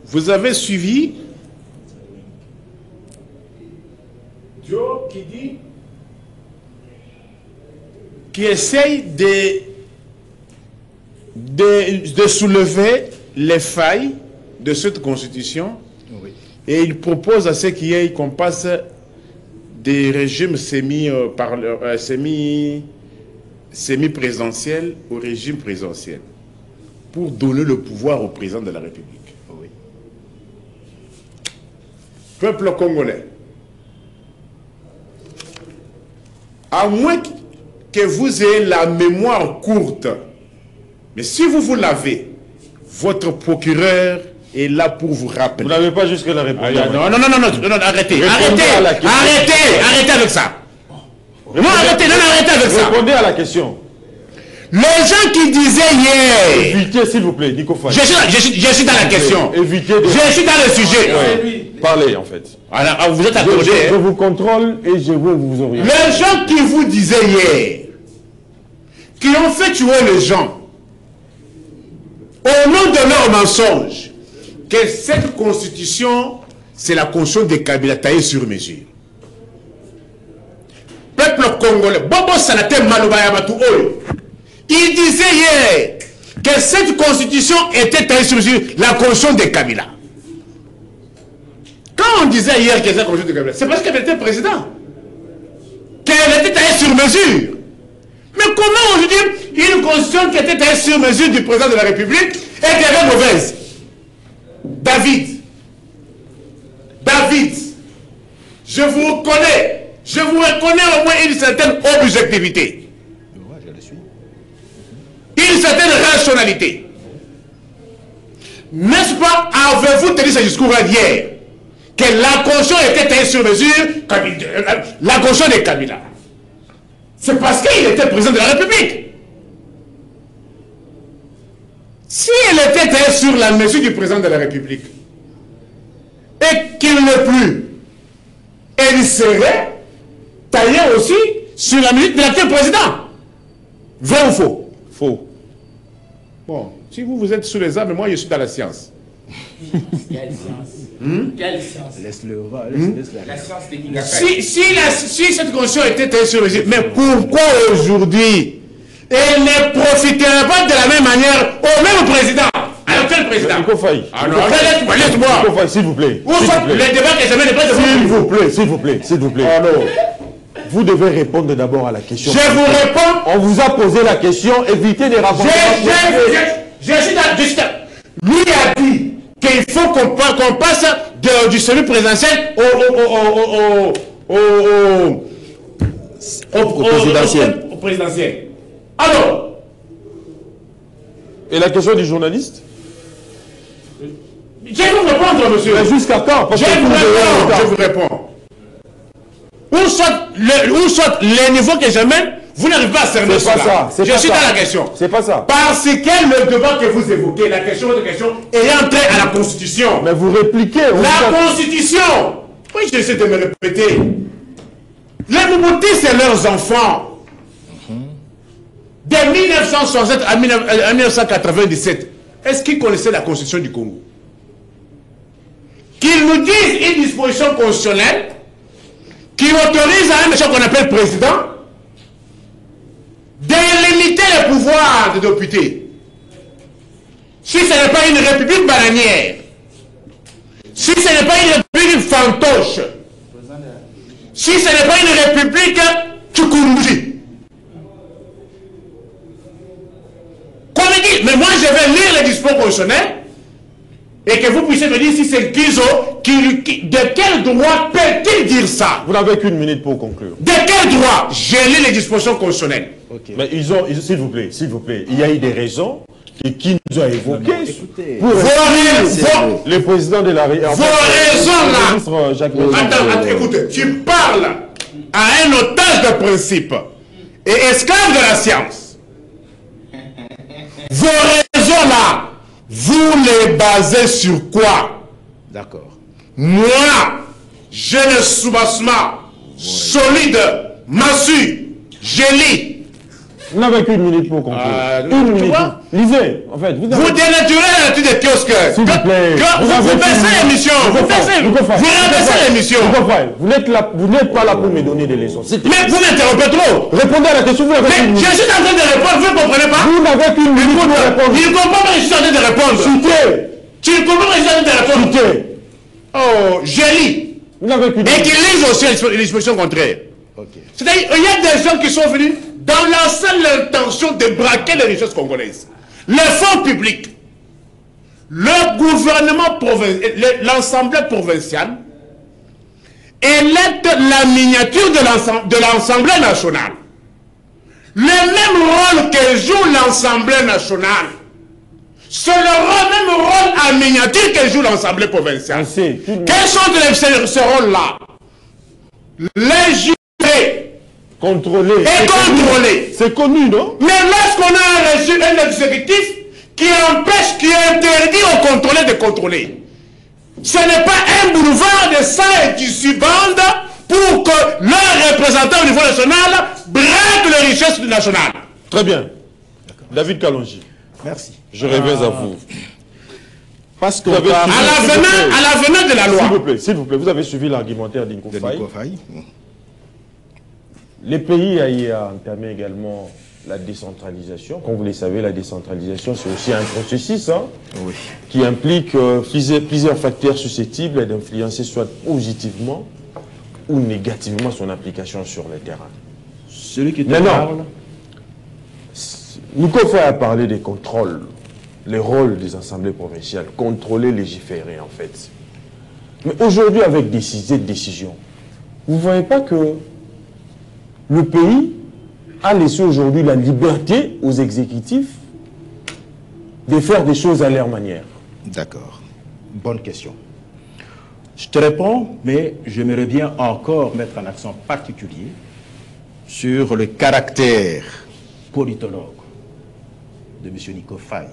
S3: Vous avez suivi Joe qui dit, qui essaye de soulever les failles de cette constitution.
S4: Oui.
S3: Et il propose à ce qu'on passe des régimes semi-présidentiels au régime présidentiel pour donner le pouvoir au président de la République.
S4: Oui.
S3: Peuple congolais, à moins que vous ayez la mémoire courte, mais si vous l'avez, votre procureur est là pour vous rappeler.
S1: Vous n'avez pas jusque la réponse.
S3: Non, arrêtez.
S1: Répondez à la question.
S3: Arrêtez avec ça. Arrêtez avec ça.
S1: Répondez à la question.
S3: Les gens qui disaient hier...
S1: Évitez s'il vous plaît, Nico Faye.
S3: Je suis dans la question.
S1: Évitez de...
S3: Je suis dans le sujet.
S1: Oui. Parlez en fait.
S3: Alors, vous êtes accordé.
S1: Je vous contrôle et je veux vous orienter.
S3: Les gens qui vous disaient hier, qui ont fait tuer les gens, au nom de leur mensonge, que cette constitution, c'est la constitution de Kabila taillée sur mesure. Peuple congolais, Bobo Salate Maloubayamatou Oyo, il disait hier que cette constitution était taillée sur mesure, la constitution de Kabila. Quand on disait hier que c'est la constitution de Kabila, c'est parce qu'elle était président. Qu'elle était taillée sur mesure. Mais comment aujourd'hui une constitution qui était taillée sur mesure du président de la République était mauvaise? David, je vous reconnais au moins une certaine objectivité.
S4: Moi, je le suis.
S6: une certaine rationalité. N'est-ce pas, avez-vous tenu ce discours hier, que la caution était sur mesure, la caution de Kabila? C'est parce qu'il était président de la République. Si elle était sur la mesure du président de la République, et qu'il n'est plus, elle serait taillée aussi sur la mesure de l'actuel président. Vrai ou faux?
S1: Faux.
S6: Bon, si vous êtes sous les armes, moi je suis dans la science.
S7: Quelle science? Quelle science?
S4: Laisse-le.
S7: La science technique.
S6: Si cette constitution était sur mesure, mais pourquoi aujourd'hui elle ne profiterait pas de la même manière au même président, à l'actuel président?
S1: Nico Faye.
S6: Ah non, laisse-moi.
S1: Nico Faye, s'il vous plaît.
S6: Où sont les débats que jamais ne pas
S1: S'il vous plaît, s'il vous plaît, s'il vous plaît.
S6: Alors,
S1: vous devez répondre d'abord à la question.
S6: je vous réponds.
S1: On vous a posé la question, évitez les rapports.
S6: Lui a dit qu'il faut qu'on passe du semi présidentiel au présidentiel. Alors,
S1: Et la question du journaliste?
S6: je vais vous répondre, monsieur.
S1: Mais jusqu'à quand? Parce que
S6: Je vous réponds. Où soit les niveaux que j'amène, vous n'arrivez pas à cerner
S1: C'est pas
S6: cela.
S1: ça.
S6: Je suis dans la question.
S1: C'est pas ça.
S6: Parce que le débat que vous évoquez, votre question, ayant trait à la Constitution.
S1: Mais vous répliquez.
S6: La Constitution. Oui, j'essaie de me répéter. Les Mouboutis et leurs enfants, de 1967 à 1997, est-ce qu'ils connaissaient la Constitution du Congo? Qu'ils nous disent une disposition constitutionnelle qui autorise à un monsieur qu'on appelle président de limiter les pouvoirs des députés. Si ce n'est pas une république bananière, si ce n'est pas une république fantoche, si ce n'est pas une république Tchukunji. Comme il dit, mais moi je vais lire les dispositions constitutionnels et que vous puissiez me dire si c'est Guizot de quel droit peut-il dire ça?
S1: Vous n'avez qu'une minute pour conclure.
S6: De quel droit? J'ai lu les dispositions constitutionnelles.
S1: Okay. Mais s'il vous plaît, il y a eu des raisons qui nous ont évoquées.
S4: Écoutez,
S1: Le président de la République.
S6: Vos raisons là.
S1: Jacques
S6: Attends, écoute, tu parles à un otage de principe et esclave de la science. Vos raisons là, vous les basez sur quoi?
S4: d'accord.
S6: Moi, j'ai le soubassement solide, massue, je lis.
S1: Vous n'avez qu'une minute pour conclure. Une minute. Lisez, en fait.
S6: Vous dénaturez la nature des kiosques.
S1: S'il vous plaît.
S6: Vous baissez l'émission. Vous rabaissez l'émission.
S1: Vous n'êtes pas là pour me donner des leçons.
S6: Mais vous m'interrompez trop.
S1: Répondez à la question.
S6: Mais je suis en train de répondre, vous ne comprenez pas?
S1: Vous n'avez qu'une minute pour répondre.
S6: Il ne comprend pas que je suis en train de répondre.
S1: Citez.
S6: Tu ne comprends pas que je suis en train de répondre.
S1: Citez.
S6: Oh, je lis.
S1: Vous n'avez qu'une
S6: Et
S1: minute.
S6: qu'ils lisent aussi les dispositions contraires.
S4: Okay.
S6: C'est-à-dire, il y a des gens qui sont venus dans la seule intention de braquer les richesses congolaises. Les fonds publics, le gouvernement provincial, l'Assemblée provinciale électe la miniature de l'Assemblée nationale. Le même rôle que joue l'Assemblée nationale, c'est le même rôle en miniature que joue l'Assemblée provinciale. Quels sont ces rôles-là? Légiférer.
S1: Contrôler.
S6: Et contrôler.
S1: C'est connu, non?
S6: Mais lorsqu'on a un exécutif qui empêche, qui interdit aux contrôlés de contrôler, ce n'est pas un boulevard de sang et du subande pour que leurs représentants au niveau national braquent les richesses nationales.
S1: Très bien. David Kalonji.
S4: Merci.
S1: Je reviens à vous.
S4: Parce qu'on
S6: À l'avenant de la loi.
S1: S'il vous plaît, vous avez suivi l'argumentaire d'Inko Faye. Les pays ayant entamé également la décentralisation. Comme vous le savez, la décentralisation, c'est aussi un processus qui implique plusieurs facteurs susceptibles d'influencer soit positivement ou négativement son application sur le terrain.
S4: Celui qui te
S1: Maintenant,
S4: parle.
S1: Nico Faye a parlé des contrôles, les rôles des assemblées provinciales, contrôler, légiférer en fait. Mais aujourd'hui, avec cette décision, vous ne voyez pas que le pays a laissé aujourd'hui la liberté aux exécutifs de faire des choses à leur manière?
S4: D'accord. Bonne question. Je te réponds, mais j'aimerais bien encore mettre un accent particulier sur le caractère politologue de M. Nico Faye,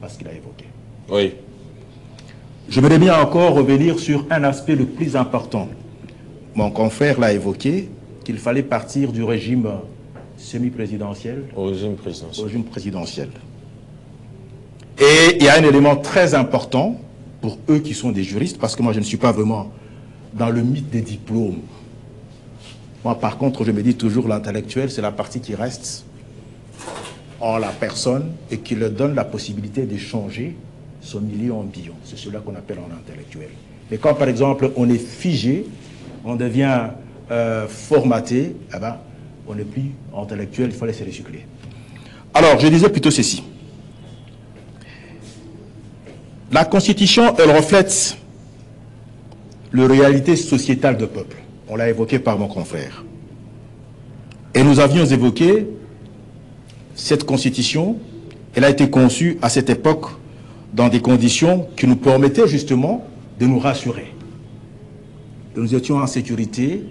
S4: parce qu'il a évoqué.
S1: Oui.
S4: J'aimerais bien encore revenir sur un aspect le plus important. Mon confrère l'a évoqué, qu'il fallait partir du régime semi-présidentiel
S1: Au régime présidentiel.
S4: au régime présidentiel. Et il y a un élément très important pour eux qui sont des juristes, parce que moi je ne suis pas vraiment dans le mythe des diplômes. Moi par contre je me dis toujours l'intellectuel c'est la partie qui reste en la personne et qui leur donne la possibilité de changer son milieu en bion. C'est cela qu'on appelle en intellectuel. Mais quand par exemple on est figé, on devient formaté, eh ben, on n'est plus intellectuel, il faut laisser recycler. Alors je disais plutôt ceci. La Constitution, elle reflète la réalité sociétale du peuple. On l'a évoqué par mon confrère. Et nous avions évoqué cette Constitution, elle a été conçue à cette époque dans des conditions qui nous permettaient justement de nous rassurer. Que nous étions en sécurité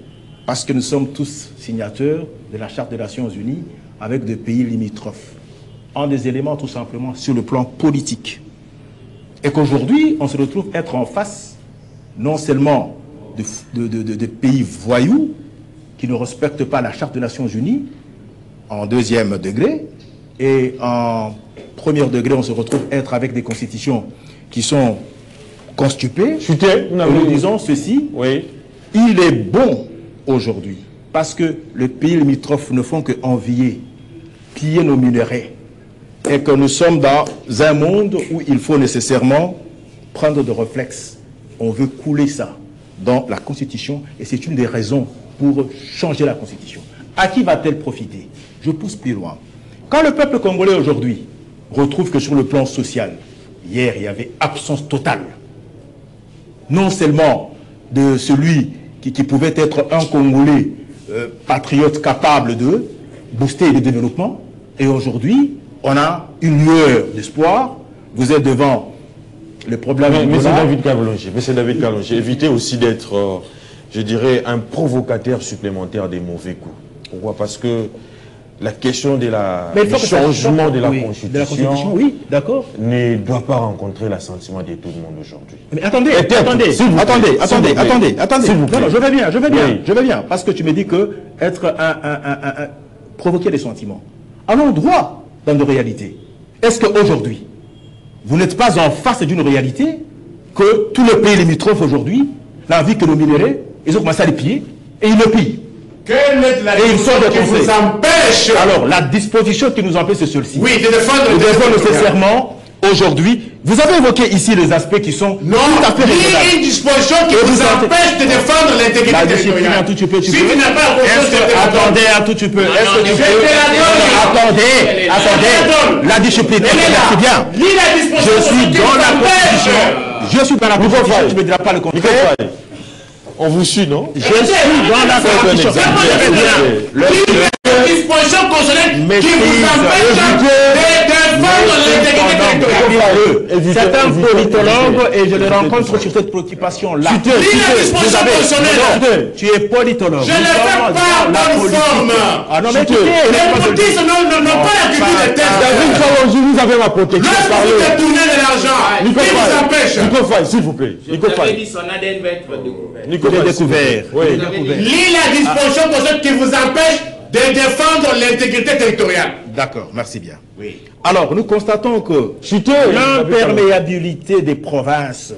S4: parce que nous sommes tous signataires de la Charte des Nations Unies avec des pays limitrophes. Un des éléments tout simplement sur le plan politique. Et qu'aujourd'hui, on se retrouve être en face non seulement de pays voyous qui ne respectent pas la Charte des Nations Unies en deuxième degré, et en premier degré, on se retrouve être avec des constitutions qui sont constipées. Et nous disons ceci,
S1: oui.
S4: Il est bon aujourd'hui, parce que les pays limitrophes ne font qu'envier, piller nos minerais, et que nous sommes dans un monde où il faut nécessairement prendre de réflexes. On veut couler ça dans la Constitution et c'est une des raisons pour changer la Constitution. À qui va-t-elle profiter? Je pousse plus loin. Quand le peuple congolais aujourd'hui retrouve que sur le plan social, hier il y avait absence totale, non seulement de celui qui pouvait être un Congolais patriote capable de booster le développement, et aujourd'hui on a une lueur d'espoir. Vous êtes devant les problèmes.
S1: Monsieur David Kalonji, évitez aussi d'être, je dirais, un provocateur supplémentaire des mauvais coups. Pourquoi? Parce que la question du changement de la Constitution,
S4: oui, d'accord,
S1: ne doit pas rencontrer l'assentiment de tout le monde aujourd'hui.
S4: Mais attendez. Non, je vais bien, parce que tu me dis que être provoquer des sentiments. Allons droit dans nos réalités. Est-ce qu'aujourd'hui, vous n'êtes pas en face d'une réalité que tous les pays limitrophes aujourd'hui, l'envie que nos minéraux, ils ont commencé à les piller et ils le pillent.
S6: Quelle est la disposition qui vous empêche?
S4: Alors, la disposition qui nous empêche, c'est celle-ci.
S6: Oui, de défendre
S4: nous devons nécessairement, aujourd'hui, vous avez évoqué ici les aspects qui sont
S6: non,
S4: tout à fait raisonnables.
S6: Une disposition qui vous empêche de défendre l'intégrité territoriale.
S4: Si tu
S6: n'as pas
S4: attendez un tout petit peu. Est-ce que tu peux? Attendez. La discipline, c'est bien. Je suis dans la Constitution. Je suis dans la Constitution. Tu ne me diras pas le contraire.
S1: On vous suit, non?
S4: Je suis dans la Constitution.
S6: La disposition constitutionnelle qui vous empêche de défendre l'intégrité territoriale.
S4: C'est un politologue et je le rencontre sur cette préoccupation-là. Tu es politologue.
S6: Je ne fais pas bonne forme.
S4: Ah non, mais écoutez,
S6: les politistes n'ont pas la culture de tête.
S1: David Kalonji, vous avez ma protection.
S6: Lorsque vous détournez de l'argent, qui vous empêche?
S1: Nico Faye, s'il vous plaît.
S7: Nico Faye. Dit son ADN va être découvert.
S4: Découvert.
S6: Lis la disposition constitutionnelle qui vous empêche de défendre l'intégrité territoriale.
S4: D'accord, merci bien.
S6: Oui.
S4: Alors, nous constatons que l'imperméabilité des provinces,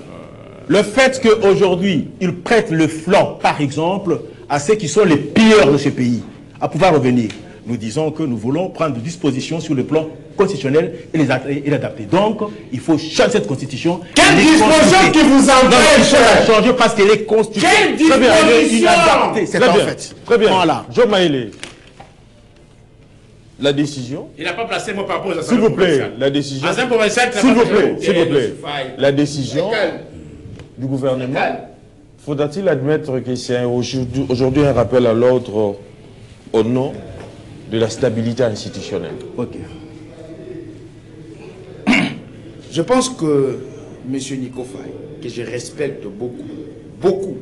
S4: le fait qu'aujourd'hui, ils prêtent le flanc, par exemple, à ceux qui sont les pilleurs de ce pays, à pouvoir revenir. Nous disons que nous voulons prendre des dispositions sur le plan constitutionnel et les adapter. Donc, il faut changer cette constitution.
S6: Quelle disposition qui vous empêche?
S4: Il faut la changer parce qu'elle est constituée.
S6: Quelle disposition?
S4: C'est en fait.
S1: Très bien.
S4: Voilà.
S1: Jean Maïlé. La décision.
S6: Il n'a pas placé mon rapport à
S1: s'il vous plaît, la décision. S'il vous plaît, la décision du gouvernement. Faudra-t-il admettre que c'est aujourd'hui un rappel à l'ordre au nom de la stabilité institutionnelle.
S6: Ok. Je pense que M. Nico Faye, que je respecte beaucoup,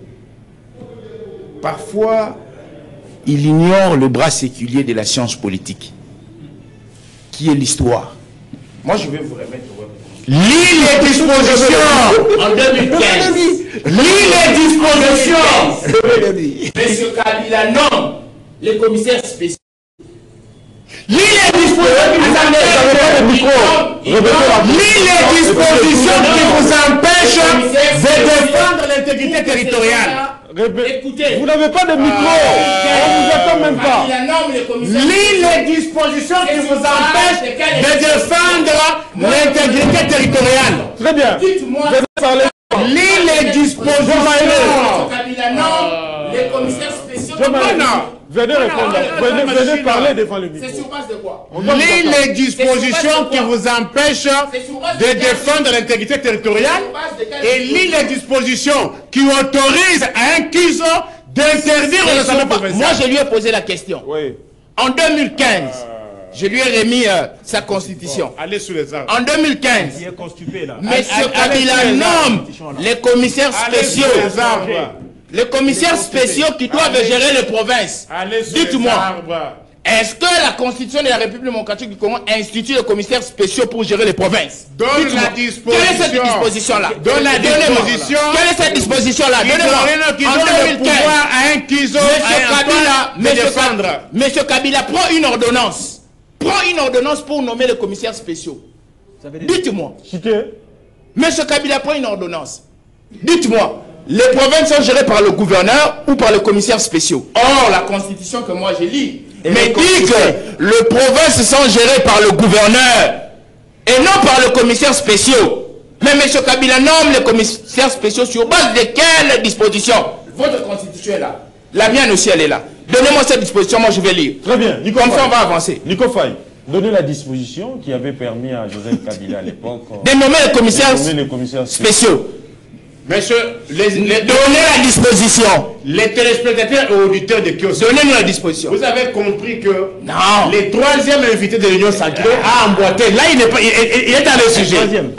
S6: parfois, il ignore le bras séculier de la science politique, qui est l'histoire. Moi, je vais vous remettre... Lis les dispositions
S7: En 2015.
S6: Lis les dispositions.
S7: Monsieur Kabila nomme les commissaires spéciaux.
S6: Lis les dispositions qui vous empêchent de défendre l'intégrité territoriale.
S7: Écoutez.
S1: Vous n'avez pas de micro. On vous attend même pas.
S6: Lis les dispositions qui vous empêchent de défendre l'intégrité territoriale.
S1: Très bien.
S7: Dites-moi.
S6: Lis les dispositions.
S7: Les commissaires spéciaux.
S1: Venez répondre. Venez parler devant le micro.
S7: C'est sur base de quoi?
S6: Lis les dispositions qui vous empêchent de défendre l'intégrité territoriale et lis les dispositions qui autorisent à un CUSO d'interdire le rassemblement provincial.
S7: Moi, je lui ai posé la question.
S1: Oui.
S7: En 2015, je lui ai remis sa constitution.
S6: Allez sous les arbres.
S7: En 2015,
S6: est constipé là.
S7: M. Kabila nomme les commissaires spéciaux. Les commissaires spéciaux qui doivent gérer les provinces. Dites-moi, est-ce que la Constitution de la République démocratique du Congo institue les commissaires spéciaux pour gérer les provinces?
S6: Donne la disposition.
S7: Quelle est cette disposition-là?
S6: Donne la disposition.
S7: Quelle est cette disposition-là?
S6: Qui donne le pouvoir à un CUSO de défendre.
S7: Monsieur Kabila prend une ordonnance. Prend une ordonnance pour nommer les commissaires spéciaux. Dites-moi. Monsieur Kabila prend une ordonnance. Dites-moi. Les provinces sont gérées par le gouverneur ou par les commissaires spéciaux. Or, la constitution que moi j'ai lis me dit que les provinces sont gérées par le gouverneur et non par les commissaires spéciaux. Mais M. Kabila nomme les commissaires spéciaux sur base de quelle disposition? Votre constitution est là. La mienne aussi, elle est là. Donnez-moi cette disposition, moi je vais lire.
S1: Très bien.
S7: Comme ça, on va avancer.
S1: Nico Faye, donnez la disposition qui avait permis à Joseph Kabila à l'époque
S7: de nommer les commissaires spéciaux.
S6: Monsieur,
S7: donnez la disposition.
S6: Les téléspectateurs et auditeurs de Kios,
S7: donnez-nous la disposition.
S6: Vous avez compris que
S7: non.
S6: Le troisième invité de l'Union sacrée a emboîté. Là, il est dans le sujet.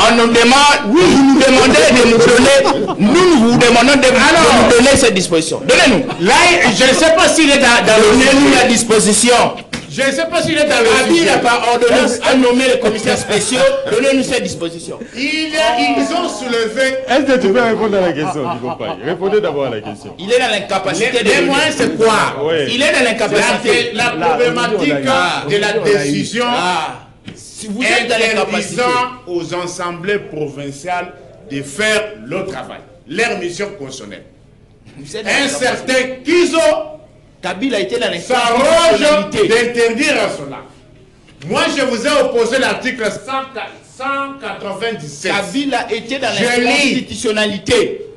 S7: On nous demande, oui, vous nous demandez de nous donner, nous vous demandons de nous donner cette disposition. Donnez-nous.
S6: Là, je ne sais pas s'il est dans le
S7: donnez-nous la disposition.
S6: Je ne sais pas s'il est dans le
S7: sujet. Il n'a pas ordonnance à nommer les commissaires spéciaux. Donnez-nous cette disposition.
S6: Ils ont soulevé.
S1: Est-ce que tu peux répondre à la question, Nico Faye? Répondez d'abord à la question.
S7: Il est dans l'incapacité de...
S6: Les moyens, c'est quoi?
S7: Il est dans l'incapacité.
S6: La problématique de la décision
S7: si vous êtes dans l'incapacité
S6: aux assemblées provinciales de faire leur travail, leur mission constitutionnelle. Un certain CUSO
S7: Kabila était dans
S6: s'arroge d'interdire à cela. Moi, je vous ai opposé l'article 197.
S7: Kabila était dans l'inconstitutionnalité.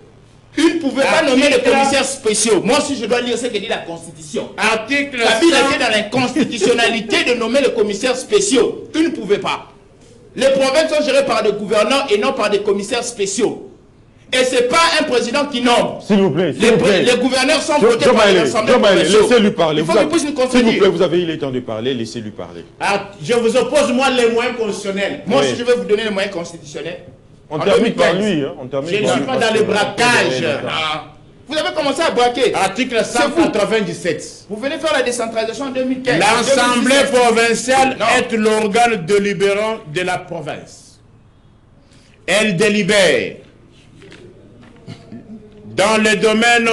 S7: Il ne pouvait pas nommer les commissaires spéciaux. Moi aussi, je dois lire ce que dit la Constitution.
S6: Article
S7: Kabila était dans l'inconstitutionnalité de nommer les commissaires spéciaux. Il ne pouvait pas. Les provinces sont gérées par des gouverneurs et non par des commissaires spéciaux. Et ce n'est pas un président qui nomme.
S1: S'il vous plaît.
S7: Les gouverneurs sont votés par l'Assemblée provinciale.
S1: Laissez-lui parler.
S7: Il faut qu'il puisse nous contredire.
S1: S'il vous plaît, vous avez eu le temps de parler, laissez-lui parler.
S6: Je vous oppose, moi, les moyens constitutionnels.
S7: Moi aussi, je vais vous donner les moyens constitutionnels.
S1: On termine par lui.
S6: Je ne suis pas dans le braquage.
S7: Vous avez commencé à braquer.
S6: Article 197.
S7: Vous venez faire la décentralisation en 2015.
S6: L'Assemblée provinciale est l'organe délibérant de la province. Elle délibère dans le domaine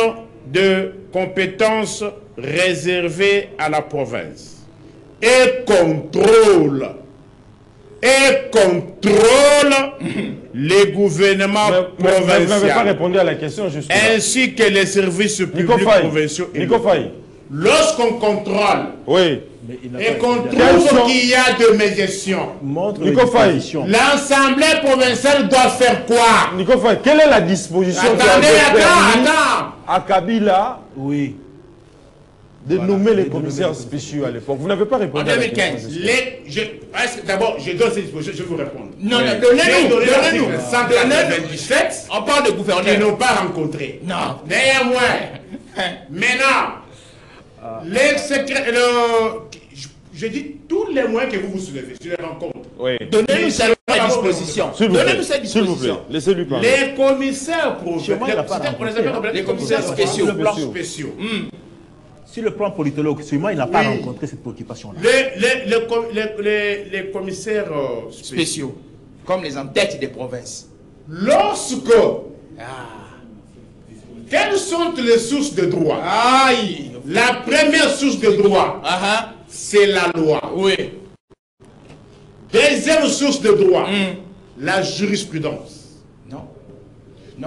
S6: de compétences réservées à la province et contrôle les gouvernements provinciaux.
S1: Vous n'avez pas répondu à la question justement.
S6: Ainsi que les services publics provinciaux.
S1: Nico Faye.
S6: Lorsqu'on contrôle
S1: et
S6: qu'on trouve qu'il y a de médiation, l'Assemblée provinciale doit faire quoi?
S1: Nico Faye, quelle est la disposition à Kabila de nommer les commissaires spéciaux à l'époque? Vous n'avez pas répondu
S7: en 2015.
S6: D'abord, je donne ces dispositions, je vais vous répondre.
S7: Non, donnez-nous.
S6: 197,
S7: on parle de gouverneurs
S6: qui n'ont pas rencontré.
S7: Non.
S6: Néanmoins, maintenant, je dis tous les moyens que vous vous soulevez, je les rencontre.
S1: Oui.
S7: Donnez-nous cette disposition.
S1: Donnez-nous
S7: cette
S1: s'il vous plaît. Laissez-lui parler.
S6: Les commissaires
S7: les commissaires spéciaux.
S2: Sur le plan politologue, sûrement il n'a pas rencontré cette préoccupation-là.
S6: Les commissaires
S7: spéciaux, comme les en-tête des provinces.
S6: Lorsque... Quelles sont les sources de droit? La première source de droit, c'est la loi.
S7: Oui.
S6: Deuxième source de droit, la jurisprudence.
S7: Non.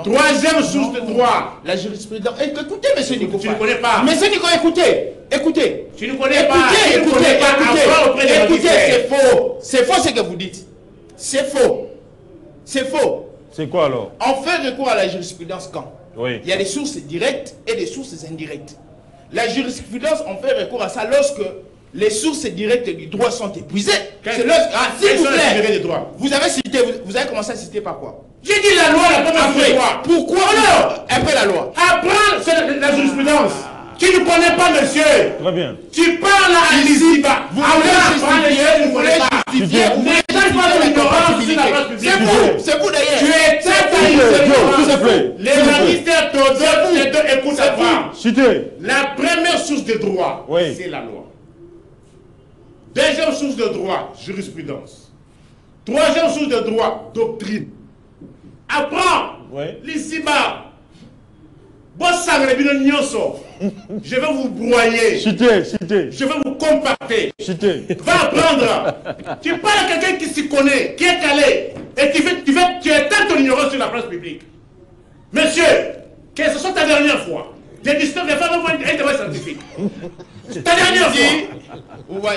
S6: Troisième source de droit,
S7: la jurisprudence. Écoutez, monsieur Nico.
S6: Tu ne connais pas.
S7: Monsieur Nico, écoutez.
S6: Tu ne connais pas.
S7: Écoutez, c'est faux. C'est faux ce que vous dites. C'est faux. C'est faux.
S1: C'est quoi alors?
S7: On fait recours à la jurisprudence quand?
S1: Oui.
S7: Il y a des sources directes et des sources indirectes. La jurisprudence, on fait recours à ça lorsque les sources directes du droit sont épuisées.
S6: S'il vous plaît.
S7: Vous avez cité, vous avez commencé à citer par quoi?
S6: J'ai dit la loi, la première loi.
S7: Pourquoi alors? Après la loi.
S6: Apprends la jurisprudence. Tu ne connais pas, monsieur.
S1: Très bien.
S6: Tu parles à l'ISIBA. Vous voulez justifier.
S7: C'est vous d'ailleurs.
S6: Tu es tête. Les magistères Todor, écoute ça. La première source de droit, c'est la loi. Deuxième source de droit, jurisprudence. Troisième source de droit, doctrine. Apprends. L'ISIBA. Je vais vous broyer. Je vais vous compacter. Va apprendre. Tu parles à quelqu'un qui s'y connaît, qui est calé, et tu étends ton ignorance sur la place publique. Monsieur, que ce soit ta dernière fois. Les 19 les femmes vont un travail scientifique. Ta dernière fois.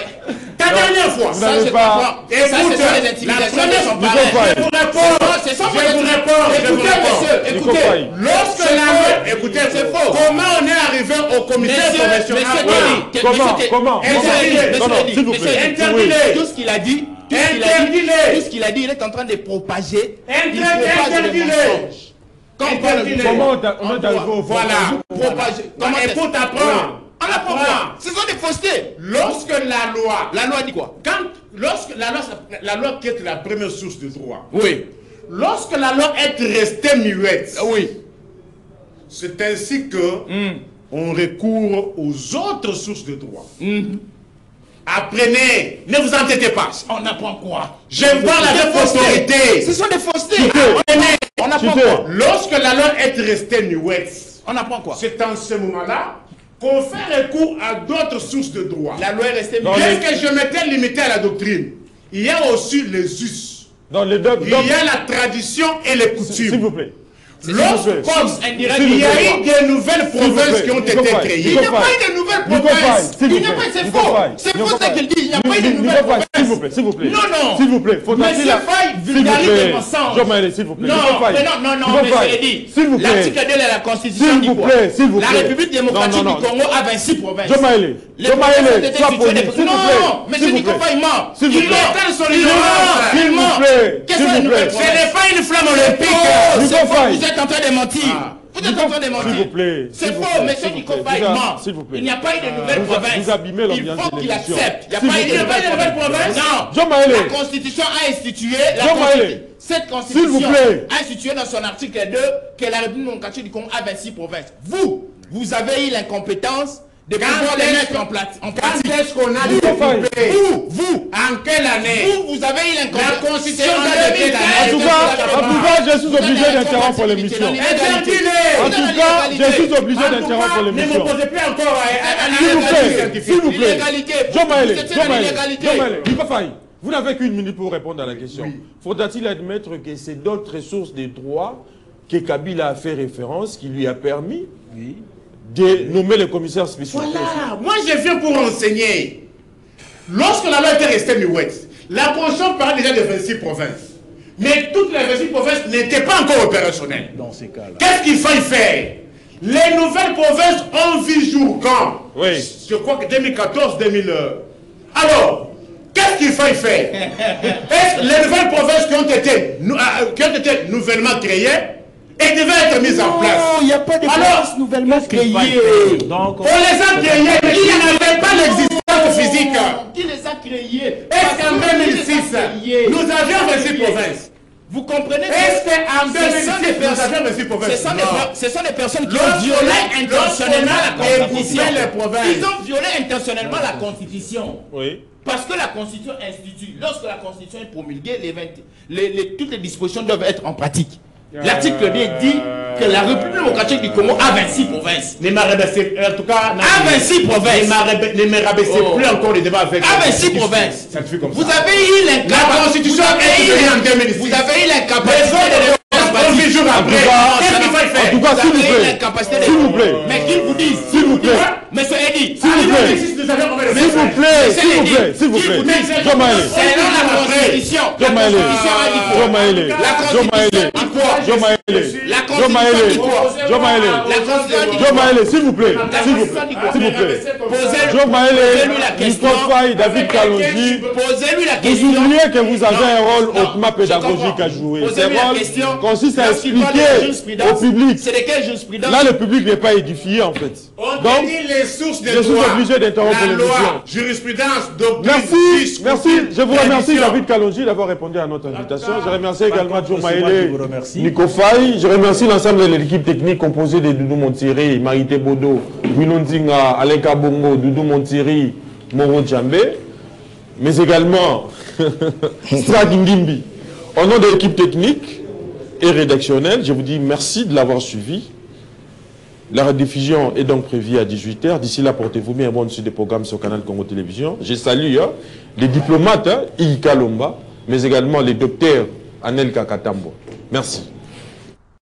S6: Ta dernière fois.
S7: Ça, je comprends.
S6: Écoute, la première fois. Je vous réponds. Écoutez, monsieur. Écoutez. Lorsque la... Écoutez, c'est faux. Comment on est arrivé au commissaire professionnel?
S1: Comment?
S7: Interdit. Tout ce qu'il a dit, il est en train de propager. Il propage des mensonges.
S1: Comment on est arrivé au fond?
S6: Voilà. Écoute, apprends.
S7: On apprend quoi? Ce sont des faussetés.
S6: Lorsque la loi
S7: dit quoi?
S6: Lorsque la loi qui est la première source de droit.
S7: Oui.
S6: Lorsque la loi est restée muette.
S7: Oui.
S6: C'est ainsi que on recourt aux autres sources de droit. Apprenez, ne vous entêtez pas.
S7: On apprend quoi?
S6: Je parle avec autorité.
S7: Ce sont des faussetés.
S6: Apprenez.
S7: On apprend quoi?
S6: Lorsque la loi est restée muette.
S7: On apprend quoi?
S6: C'est en ce moment-là qu'on fait recours à d'autres sources de droit.
S7: La loi est restée muette.
S6: Qu'est-ce que je m'étais limité à la doctrine? Il y a aussi les us.
S1: Il y
S6: a la tradition et les coutumes.
S1: S'il vous plaît.
S6: Il y a eu des nouvelles provinces qui ont été créées.
S7: Il n'y a pas eu de nouvelles provinces. C'est faux. C'est faux ce qu'il dit. Il n'y a pas eu de nouvelles provinces.
S1: S'il vous plaît.
S7: Non.
S1: S'il vous plaît.
S7: Monsieur Faye vulgarise des mensonges.
S1: S'il vous plaît.
S7: Non, monsieur dit. L'article 2 de la Constitution dit quoi? La République démocratique du Congo a 26 provinces.
S1: Les provinces étaient situées des...
S7: Non, monsieur Nico Faye ment.
S1: S'il vous plaît.
S7: Il ment.
S6: Ce n'est pas une flamme olympique.
S7: Vous êtes en train de mentir. Vous êtes en train de mentir.
S1: S'il vous plaît.
S7: C'est faux, monsieur Nico Faye ment.
S1: S'il vous plaît.
S7: Il n'y a pas eu de nouvelles provinces.
S1: Vous abîmez l'ambiance
S7: Il faut
S1: de
S7: qu'il
S1: l'émission.
S7: accepte. Il n'y a pas eu de nouvelles provinces. Non. La Constitution a institué. Cette Constitution a institué dans son article 2 que la République démocratique du Congo a 26 provinces. Vous avez eu l'incompétence de pouvoir les mettre en pratique.
S6: Quand est-ce qu'on a
S7: développé? Vous,
S6: en quelle année?
S7: Vous avez eu l'incompétence.
S6: La Constitution de quelle année?
S1: En tout cas, je suis obligé d'interrompre l'émission. En tout cas, je suis obligé d'interrompre l'émission.
S6: Ne me posez plus encore
S1: s'il vous plaît. Jean Maëlé, Nico Faye, vous n'avez qu'une minute pour répondre à la question. Faudra-t-il admettre que c'est d'autres sources de droit que Kabila a fait référence qui lui a permis de nommer les commissaires spéciaux?
S6: Voilà, moi je viens pour enseigner. Lorsque la loi était restée muette, la Constitution parlait déjà de 26 provinces. Mais toutes les 26 provinces n'étaient pas encore opérationnelles.
S2: Dans ces cas-là.
S6: Qu'est-ce qu'il fallait faire? Les nouvelles provinces ont vu jour quand?
S1: Oui.
S6: Je crois que 2014-2000. Alors, qu'est-ce qu'il fallait faire? Est-ce que les nouvelles provinces qui ont été nouvellement créées et devaient être mises en place?
S7: Non, il n'y a pas de provinces nouvellement créées.
S6: On les a créées, mais il n'y avait pas l'existence notre physique.
S7: Qui les a créés?
S6: Est-ce qu'en 2006, nous avions 26 provinces?
S7: Vous comprenez?
S6: Est-ce qu'en 2006, nous avions 26 provinces?
S7: Ce sont des personnes qui ont violé intentionnellement la Constitution. Ils ont violé intentionnellement la Constitution.
S1: Oui.
S7: Parce que la Constitution institue, lorsque la Constitution est promulguée, toutes les dispositions doivent être en pratique. L'article 2 dit que la République démocratique du Congo a 26 provinces.
S6: En tout cas,
S7: a 26 provinces.
S6: Ne me rabaissez plus encore les débats avec.
S7: A 26 provinces.
S6: Ça fait comme ça.
S7: Vous avez eu l'incapacité.
S6: La Constitution est créée en 2006.
S7: Vous avez eu l'incapacité de
S6: jours après. Qu'est-ce qu'il faut faire?
S1: En tout cas, s'il vous plaît.
S7: Mais qu'ils vous disent.
S1: S'il vous plaît.
S7: Monsieur Eddy.
S1: S'il vous plaît. S'il vous plaît. S'il vous plaît.
S7: C'est dans la Constitution.
S1: S'il vous plaît. David Kalonji,
S7: posez-lui la
S1: vous
S7: question.
S1: oubliez que vous avez un rôle hautement pédagogique à jouer. Ce rôle consiste à expliquer au public.
S7: C'est de quelle jurisprudence?
S1: Là, le public n'est pas édifié en fait.
S6: Donc, les sources de
S1: je suis obligé d'interrompre
S6: la
S1: l'émission.
S6: loi, jurisprudence, doctrine,
S1: Merci. Je vous remercie, David Kalonji, d'avoir répondu à notre invitation. Je remercie également Joe Maëlé, Nico Faye. Je remercie l'ensemble de l'équipe technique composée de Doudou Montieri, Marité Bodo, Milondinga, Alain Kabongo, Doudou Montieri, Moro Djambé, mais également Strad Ngimbi. Au nom de l'équipe technique et rédactionnelle, je vous dis merci de l'avoir suivi. La rediffusion est donc prévue à 18 h. D'ici là, portez-vous bien bon sur des programmes sur Canal Congo Télévision. Je salue les diplomates, Ika Lomba, mais également les docteurs Anel Kakatambo. Merci.